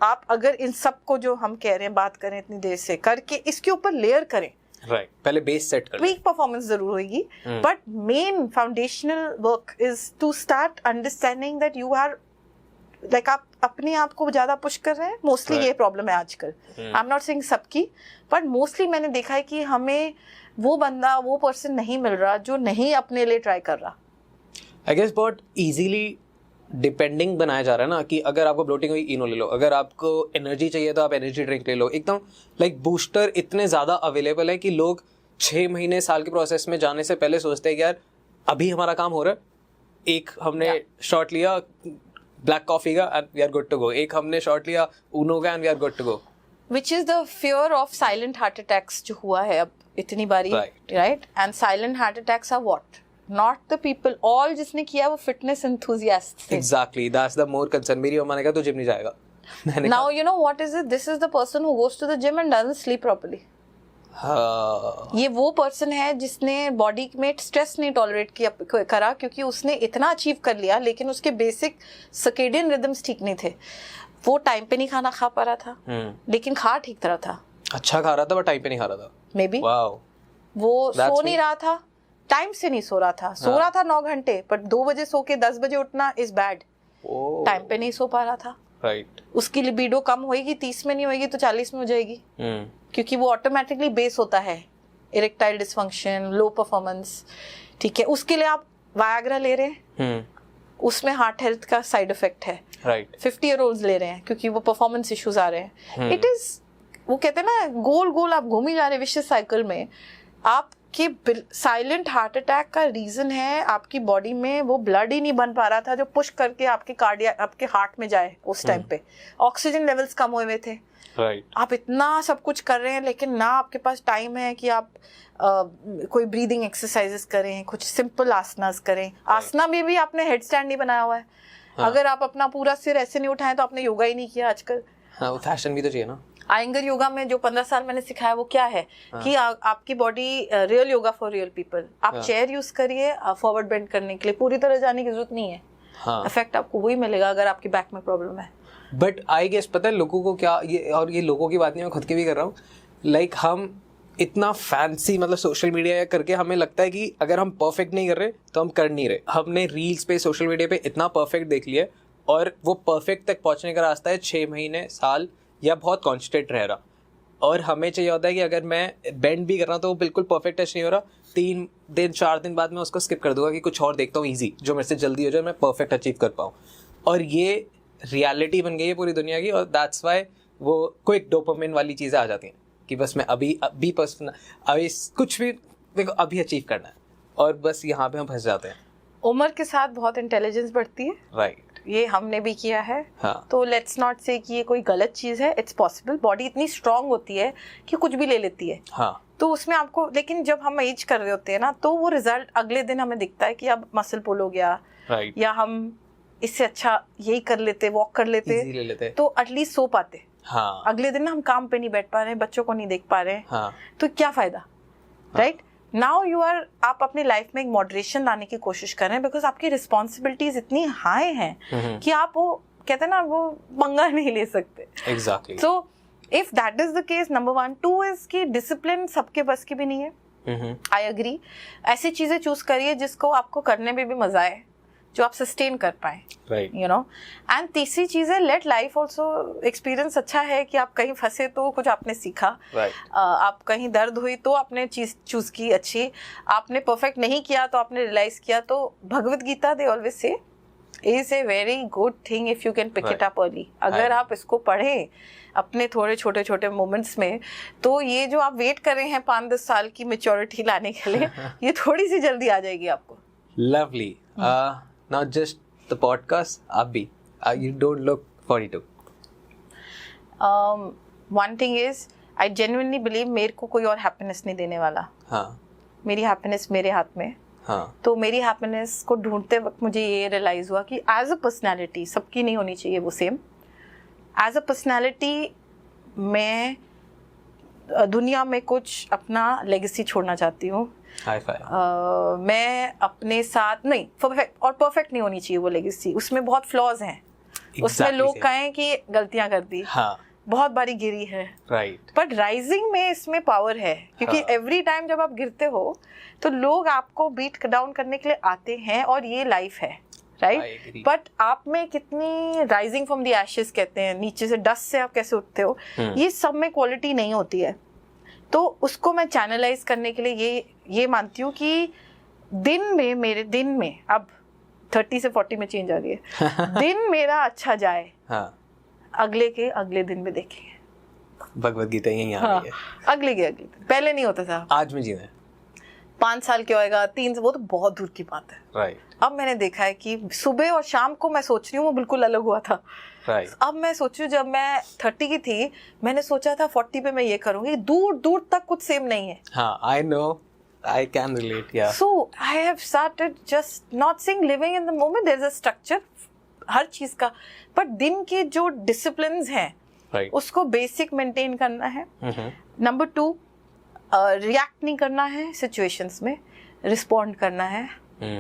आप अगर इन सब को जो हम कह रहे हैं, बात करें इतनी देर से करके, इसके ऊपर लेयर करें, राइट, पहले बेस सेट करें। वीक परफॉर्मेंस जरूर होगी, but main foundational work is to start understanding that you are like, आप अपने आप को ज्यादा पुश कर रहे हैं। मोस्टली ये प्रॉब्लम है आजकल, आई एम नॉट सेइंग सबकी, बट मोस्टली मैंने देखा है कि हमें वो बंदा, वो पर्सन नहीं मिल रहा जो नहीं अपने लिए ट्राई कर रहा। आई गेस बहुत इजीली डिपेंडिंग बनाया जा रहा है ना, कि अगर आपको ब्लोटिंग हुई, इनो ले लो, अगर आपको एनर्जी चाहिए तो आप एनर्जी ड्रिंक ले लो, एकदम लाइक बूस्टर इतने ज़्यादा अवेलेबल है कि लोग 6 महीने साल के प्रोसेस में जाने से पहले सोचते हैं कि यार अभी हमारा काम हो रहा है, एक हमने शॉट लिया ब्लैक कॉफी का and we are good to go, एक हमने शॉट लिया ऊनो का and we are good to go. Which is the fear of silent heart attacks जो हुआ है अब इतनी बारी, right? And silent heart attacks are what? Not the people, all जिसने किया वो फिटनेस एंथुसियास्ट थे। Exactly, that's the more concern. मेरी अम्मा ने कहा तू जिम नहीं जाएगा। Now you know what is it, this is the person who goes to the gym and doesn't sleep properly. ये वो पर्सन है जिसने बॉडी में स्ट्रेस नहीं टॉलरेट करा, क्योंकि उसने इतना अचीव कर लिया, लेकिन उसके बेसिक सर्केडियन रिदम्स ठीक नहीं थे। वो टाइम पे नहीं खाना खा पा रहा था, लेकिन खा ठीक तरह था, अच्छा खा रहा था बट टाइम पे नहीं खा रहा था, मे बी। वो सो नहीं रहा था, टाइम से नहीं सो रहा था, सो रहा था 9 घंटे, पर 2 बजे सो के 10 बजे उठना इज बैड। टाइम पे नहीं सो पा रहा था, राइट। उसकी लिबिडो कम होएगी, 30 में नहीं होएगी तो 40 में हो जाएगी, क्योंकि वो ऑटोमेटिकली बेस होता है इरेक्टाइल डिसफंक्शन, लो परफॉर्मेंस, ठीक है? उसके लिए आप वायाग्रा ले रहे हैं, उसमें हार्ट हेल्थ का साइड इफेक्ट है, राइट। 50 ईयर ओल्ड ले रहे हैं क्योंकि वो परफॉर्मेंस इश्यूज आ रहे हैं। इट इज, वो कहते हैं ना, गोल गोल आप घूम ही जा रहे हैं विशियस साइकिल में। आपके साइलेंट हार्ट अटैक का रीजन है आपकी बॉडी में वो ब्लड ही नहीं बन पा रहा था जो पुश करके आपके कार्डिया, आपके हार्ट में जाए। उस टाइम पे ऑक्सीजन लेवल्स कम हुए हुए थे, राइट। आप इतना सब कुछ कर रहे हैं, लेकिन ना आपके पास टाइम है कि आप कोई ब्रीदिंग एक्सरसाइजेस करें, कुछ सिंपल आसनास करें। आसना में भी आपने हेड स्टैंड नहीं बनाया हुआ है। अगर आप अपना पूरा सिर ऐसे नहीं उठाएं तो आपने योगा ही नहीं किया आजकल। हाँ, फैशन भी तो चाहिए ना। आयंगर योगा में जो 15 साल मैंने सिखाया वो क्या है कि आपकी body, real yoga for real people. आप चेयर यूज करिए फॉरवर्ड बेंड करने के लिए, पूरी तरह जाने की जरूरत नहीं है। इफेक्ट आपको वही मिलेगा अगर आपकी बैक में प्रॉब्लम है। बट आई गेस पता है लोगों को क्या, ये और ये लोगों की बात नहीं, मैं खुद की भी कर रहा हूँ। लाइक हम इतना फैंसी मतलब सोशल मीडिया करके हमें लगता है कि अगर हम परफेक्ट नहीं कर रहे तो हम कर नहीं रहे। हमने रील्स पे, सोशल मीडिया पे इतना परफेक्ट देख लिया, और वो परफेक्ट तक पहुंचने का रास्ता है 6 महीने, साल या बहुत कॉन्स्टेंट रह रहा। और हमें चाहिए होता है कि अगर मैं बेंड भी कर रहा हूँ तो वो बिल्कुल परफेक्ट टच नहीं हो रहा, 3 दिन 4 दिन बाद मैं उसको स्किप कर दूंगा कि कुछ और देखता हूँ ईजी, जो मेरे से जल्दी हो जाए, मैं परफेक्ट अचीव कर पाऊँ। और ये रियलिटी बन गई है पूरी दुनिया की, और दैट्स वाई वो क्विक डोपामिन वाली चीज़ें आ जाती हैं कि बस मैं अभी पर्सन अभी कुछ भी देखो अभी अचीव करना है, और बस यहाँ पे हम फंस जाते हैं। उम्र के साथ बहुत इंटेलिजेंस बढ़ती है, राइट, ये हमने भी किया है। हाँ। तो लेट्स नॉट से कि ये कोई गलत चीज़ है, इट्स पॉसिबल। बॉडी इतनी स्ट्रांग होती है कि कुछ भी ले लेती है। हाँ। तो उसमें आपको, लेकिन जब हम एज कर रहे होते हैं ना, तो वो रिजल्ट अगले दिन हमें दिखता है कि अब मसल पुल हो गया, राइट, या हम इससे अच्छा यही कर लेते, वॉक कर लेते, ले लेते, तो एटलीस्ट सो पाते। हाँ। अगले दिन ना हम काम पे नहीं बैठ पा रहे हैं, बच्चों को नहीं देख पा रहे हैं, हाँ। तो क्या फायदा, राइट? नाउ यू आर, आप अपनी लाइफ में एक मॉडरेशन लाने की कोशिश कर रहे हैं, बिकॉज आपकी रिस्पॉन्सिबिलिटीज इतनी हाई हैं कि आप वो कहते हैं ना, वो पंगा नहीं ले सकते। Exactly. So if that is the case, number 1, 2 is कि डिसिप्लिन सबके बस की भी नहीं है। I agree. ऐसी चीजें चूज करिए जिसको आपको करने में भी मजा आए, जो आप सस्टेन कर पाए, राइट, यू नो। एंड तीसरी चीज है, लेट लाइफ ऑल्सो एक्सपीरियंस अच्छा है कि आप कहीं फंसे तो कुछ आपने सीखा, राइट, आप कहीं दर्द हुई तो आपने चीज चूज की अच्छी, आपने परफेक्ट नहीं किया तो आपने रियलाइज किया। तो Bhagavad Gita they always say is a very good thing if you can pick it up early. अगर आप इसको पढ़ें अपने थोड़े छोटे छोटे मोमेंट्स में, तो ये जो आप वेट कर रहे हैं 5-10 साल की मेच्योरिटी लाने के लिए, ये थोड़ी सी जल्दी आ जाएगी आपको। Lovely. Not just the podcast, आप भी you don't look 42. One thing is, I genuinely believe मेरे को कोई और हैप्पीनेस नहीं देने वाला। हाँ। मेरी हैप्पीनेस मेरे हाथ में। हाँ। तो मेरी हैप्पीनेस को ढूंढते वक्त मुझे ये रियलाइज हुआ कि एज अ पर्सनैलिटी, सबकी नहीं होनी चाहिए वो सेम, एज अ पर्सनैलिटी मैं दुनिया में कुछ अपना लेगेसी छोड़ना चाहती हूँ। High five. मैं अपने साथ नहीं, परफेक्ट नहीं होनी चाहिए वो लेगेसी, उसमें बहुत फ्लॉज हैं। उसमें लोग कहें कि गलतियां कर दी, हाँ, बहुत बारी गिरी है, राइट, बट राइजिंग में इसमें पावर है, क्योंकि एवरी टाइम जब आप गिरते हो तो लोग आपको बीट डाउन करने के लिए आते हैं, और ये लाइफ है, राइट? बट आप में कितनी राइजिंग फ्रॉम द एशेस कहते हैं, नीचे से डस्ट से आप कैसे उठते हो, ये सब में क्वालिटी नहीं होती है। तो उसको मैं चैनलाइज करने के लिए ये मानती हूँ कि मेरे दिन में अब 30 से 40 में चेंज आ गई है, दिन मेरा अच्छा जाए, हाँ, अगले दिन में देखेंगे। भगवत गीता यही आ रही है। अगले दिन, पहले नहीं होता था, आज में जीना है। 5 साल क्या होएगा, 3 से, वो तो बहुत दूर की बात है, राइट। अब मैंने देखा है कि सुबह और शाम को मैं सोच रही हूँ वो बिल्कुल अलग हुआ था। राइट। अब मैं सोच रही हूँ, जब मैं 30 की थी मैंने सोचा था 40 पे मैं ये करूंगी, दूर दूर तक कुछ सेम नहीं है। हाँ, I know, I can relate, yeah. So I have started just not saying living in the moment, there is a structure हर चीज का, बट दिन के जो डिसिप्लिन्स हैं, राइट, उसको बेसिक मेंटेन करना है। नंबर 2, रिएक्ट नहीं करना है सिचुएशंस में, रिस्पॉन्ड करना है।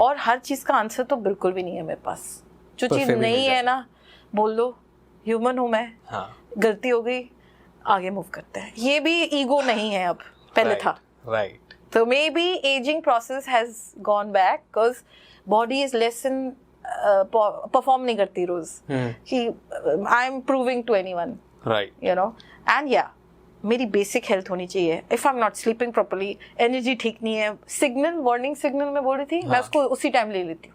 और हर चीज का आंसर तो बिल्कुल भी नहीं है मेरे पास, जो चीज नहीं है ना, बोल दो, ह्यूमन हूं मैं, हाँ, गलती हो गई, आगे मूव करते हैं। ये भी ईगो नहीं है अब, पहले था, राइट। तो maybe aging process has gone back, because body is less in perform नहीं करती रोज कि I am proving to anyone, right, you know. And या मेरी बेसिक हेल्थ होनी चाहिए। If I am not sleeping properly, energy ठीक नहीं है, सिग्नल, वार्निंग सिग्नल मैं बोल रही थी, मैं उसको उसी टाइम ले लेती हूँ,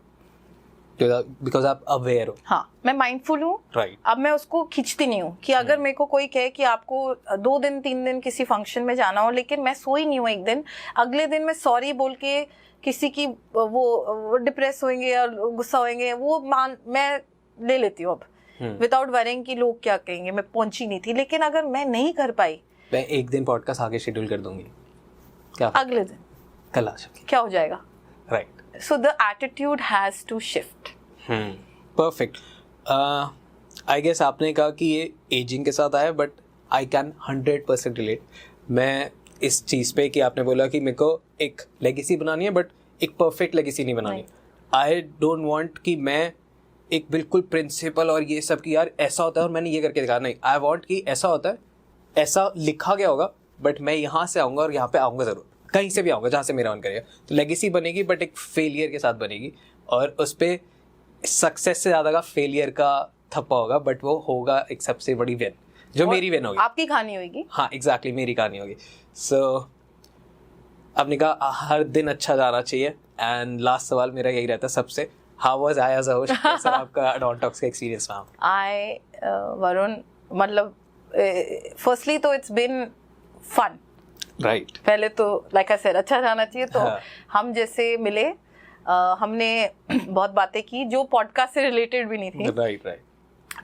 बिकॉज आप अवेयर हो। हाँ, मैं माइंडफुल हूँ, राइट। अब मैं उसको खींचती नहीं हूँ कि अगर मेरे को कोई कहे कि आपको 2 दिन 3 दिन किसी फंक्शन में जाना हो, लेकिन मैं सोई नहीं हूँ एक दिन, अगले दिन मैं सॉरी बोल के किसी की वो डिप्रेस होंगे या गुस्सा होंगे, वो मैं ले लेती हूँ अब, विदाउट वरिंग कि लोग क्या कहेंगे, मैं पहुंची नहीं थी। लेकिन अगर मैं नहीं कर पाई, मैं एक दिन पॉडकास्ट आगे शेड्यूल कर दूंगी, क्या अगले दिन कल आ सकती, क्या हो जाएगा, right. So the attitude has to shift. Perfect. I guess आपने कहा कि ये एजिंग के साथ आया, बट आई कैन 100% रिलेट। मैं इस चीज़ पे कि आपने बोला कि मेरे को एक लेगेसी बनानी है, बट एक परफेक्ट लेगेसी नहीं बनानी। आई डोंट वांट कि मैं एक बिल्कुल प्रिंसिपल और ये सब कि यार ऐसा होता है और मैंने ये करके दिखा, नहीं। आई वांट कि ऐसा होता है, ऐसा लिखा गया होगा, बट मैं यहाँ से आऊँगा और यहाँ पे आऊँगा ज़रूर, कहीं से भी आऊँगा जहाँ से मेरा मन करेगा। तो लेगेसी बनेगी, बट एक फेलियर के साथ बनेगी, और उस पर सक्सेस से ज़्यादा का फेलियर का थप्पा होगा, बट वो होगा एक सबसे बड़ी विन, जो मेरी विन होगी। आपकी कहानी होगी। हाँ एग्जैक्टली, मेरी कहानी होगी। सो आपने कहा हर दिन अच्छा जाना चाहिए, एंड लास्ट सवाल मेरा यही रहता है सबसे, how was I as a host, कैसा आपका डॉन टॉक्स का एक्सपीरियंस रहा? वरुण, मतलब फर्स्टली तो इट्स बीन फन, राइट। पहले तो लाइक आई सेड अच्छा जाना चाहिए। तो हाँ. हम जैसे मिले, हमने बहुत बातें की जो पॉडकास्ट से रिलेटेड भी नहीं थी। राइट।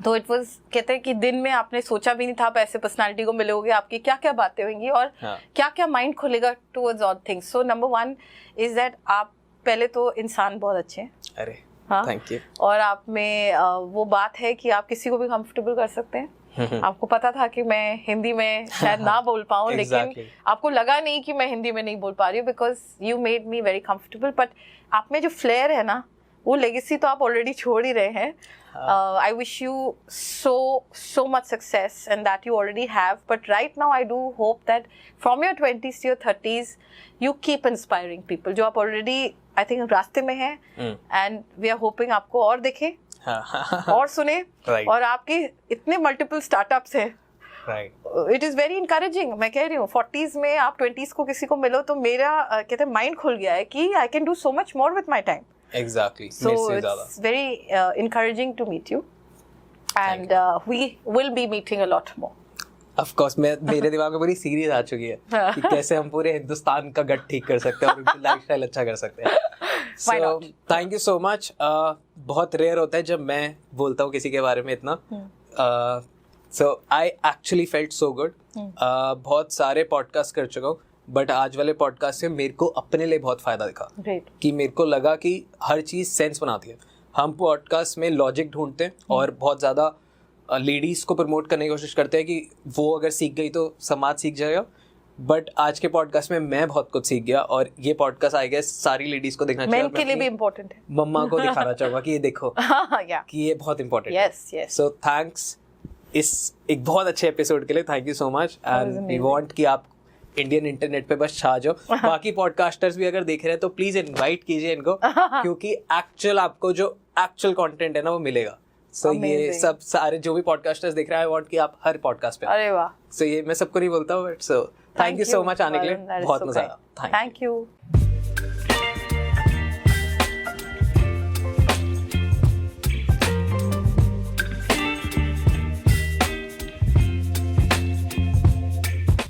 तो इट वाज, कहते हैं कि दिन में आपने सोचा भी नहीं था आप ऐसे पर्सनालिटी को मिलोगे, आपकी क्या क्या बातें होंगी और क्या क्या माइंड खुलेगा towards all things. So number 1 is that आप पहले तो इंसान बहुत अच्छे हैं। अरे हाँ, थैंक यू। और आप में वो बात है कि आप किसी को भी कंफर्टेबल कर सकते हैं। आपको पता था कि मैं हिंदी में शायद ना बोल पाऊँ, लेकिन आपको लगा नहीं कि मैं हिंदी में नहीं बोल पा रही हूँ, because you made me very comfortable. But आप में जो फ्लेयर है ना, वो लेगेसी तो आप ऑलरेडी छोड़ ही रहे हैं। I wish you so much success, and that you already have. But right now, I do hope that from your 20s to your 30s, you keep inspiring people. जो आप already, I think, रास्ते में हैं, and we are hoping आपको और देखें, और सुने, और आपके इतने multiple startups हैं. It is very encouraging. मैं कह रही हूँ 40s में आप 20s को किसी को मिलो तो मेरा कहते हैं माइंड खुल गया है कि I can do so much more with my time. Exactly. So it's very encouraging to meet you, and we will be meeting a lot more. Of course, मेरे दिमाग में पूरी सीरीज आ चुकी है कि कैसे हम पूरे हिंदुस्तान का गट ठीक कर सकते हैं और उनकी लाइफस्टाइल अच्छा कर सकते हैं। So thank you so much. बहुत रेयर होता है जब मैं बोलता हूँ किसी के बारे में इतना। So I actually felt so good. बहुत सारे पॉडकास्ट कर चुका हूँ, बट आज वाले पॉडकास्ट से मेरे को अपने लिए बहुत फ़ायदा दिखा। कि मेरे को लगा कि हर चीज़ सेंस बनाती है। हम पॉडकास्ट में लॉजिक ढूंढते हैं और बहुत ज़्यादा लेडीज़ को प्रमोट करने की कोशिश करते हैं कि वो अगर सीख गई तो समाज सीख जाएगा। बट आज के पॉडकास्ट में मैं बहुत कुछ सीख गया, और ये पॉडकास्ट आई गेस सारी लेडीज़ को देखना चाहिए। मेन के लिए भी इम्पोर्टेंट है। मम्मा को दिखाना चाहूँगा कि ये देखो कि ये बहुत इम्पोर्टेंट है। सो थैंक्स इस एक बहुत अच्छे एपिसोड के लिए। Thank you so much, and we want कि आप इंडियन इंटरनेट पे बस छा जाओ। बाकी पॉडकास्टर्स भी अगर देख रहे हैं तो प्लीज इनवाइट कीजिए इनको, क्योंकि एक्चुअल आपको जो एक्चुअल कंटेंट है ना वो मिलेगा। सो ये सब सारे जो भी पॉडकास्टर्स देख रहे हैं, आई वांट कि आप हर पॉडकास्ट पे। अरे वाह। सो ये मैं सबको नहीं बोलता हूँ, but so thank you so much आने के लिए, बहुत मजा आया। Thank you.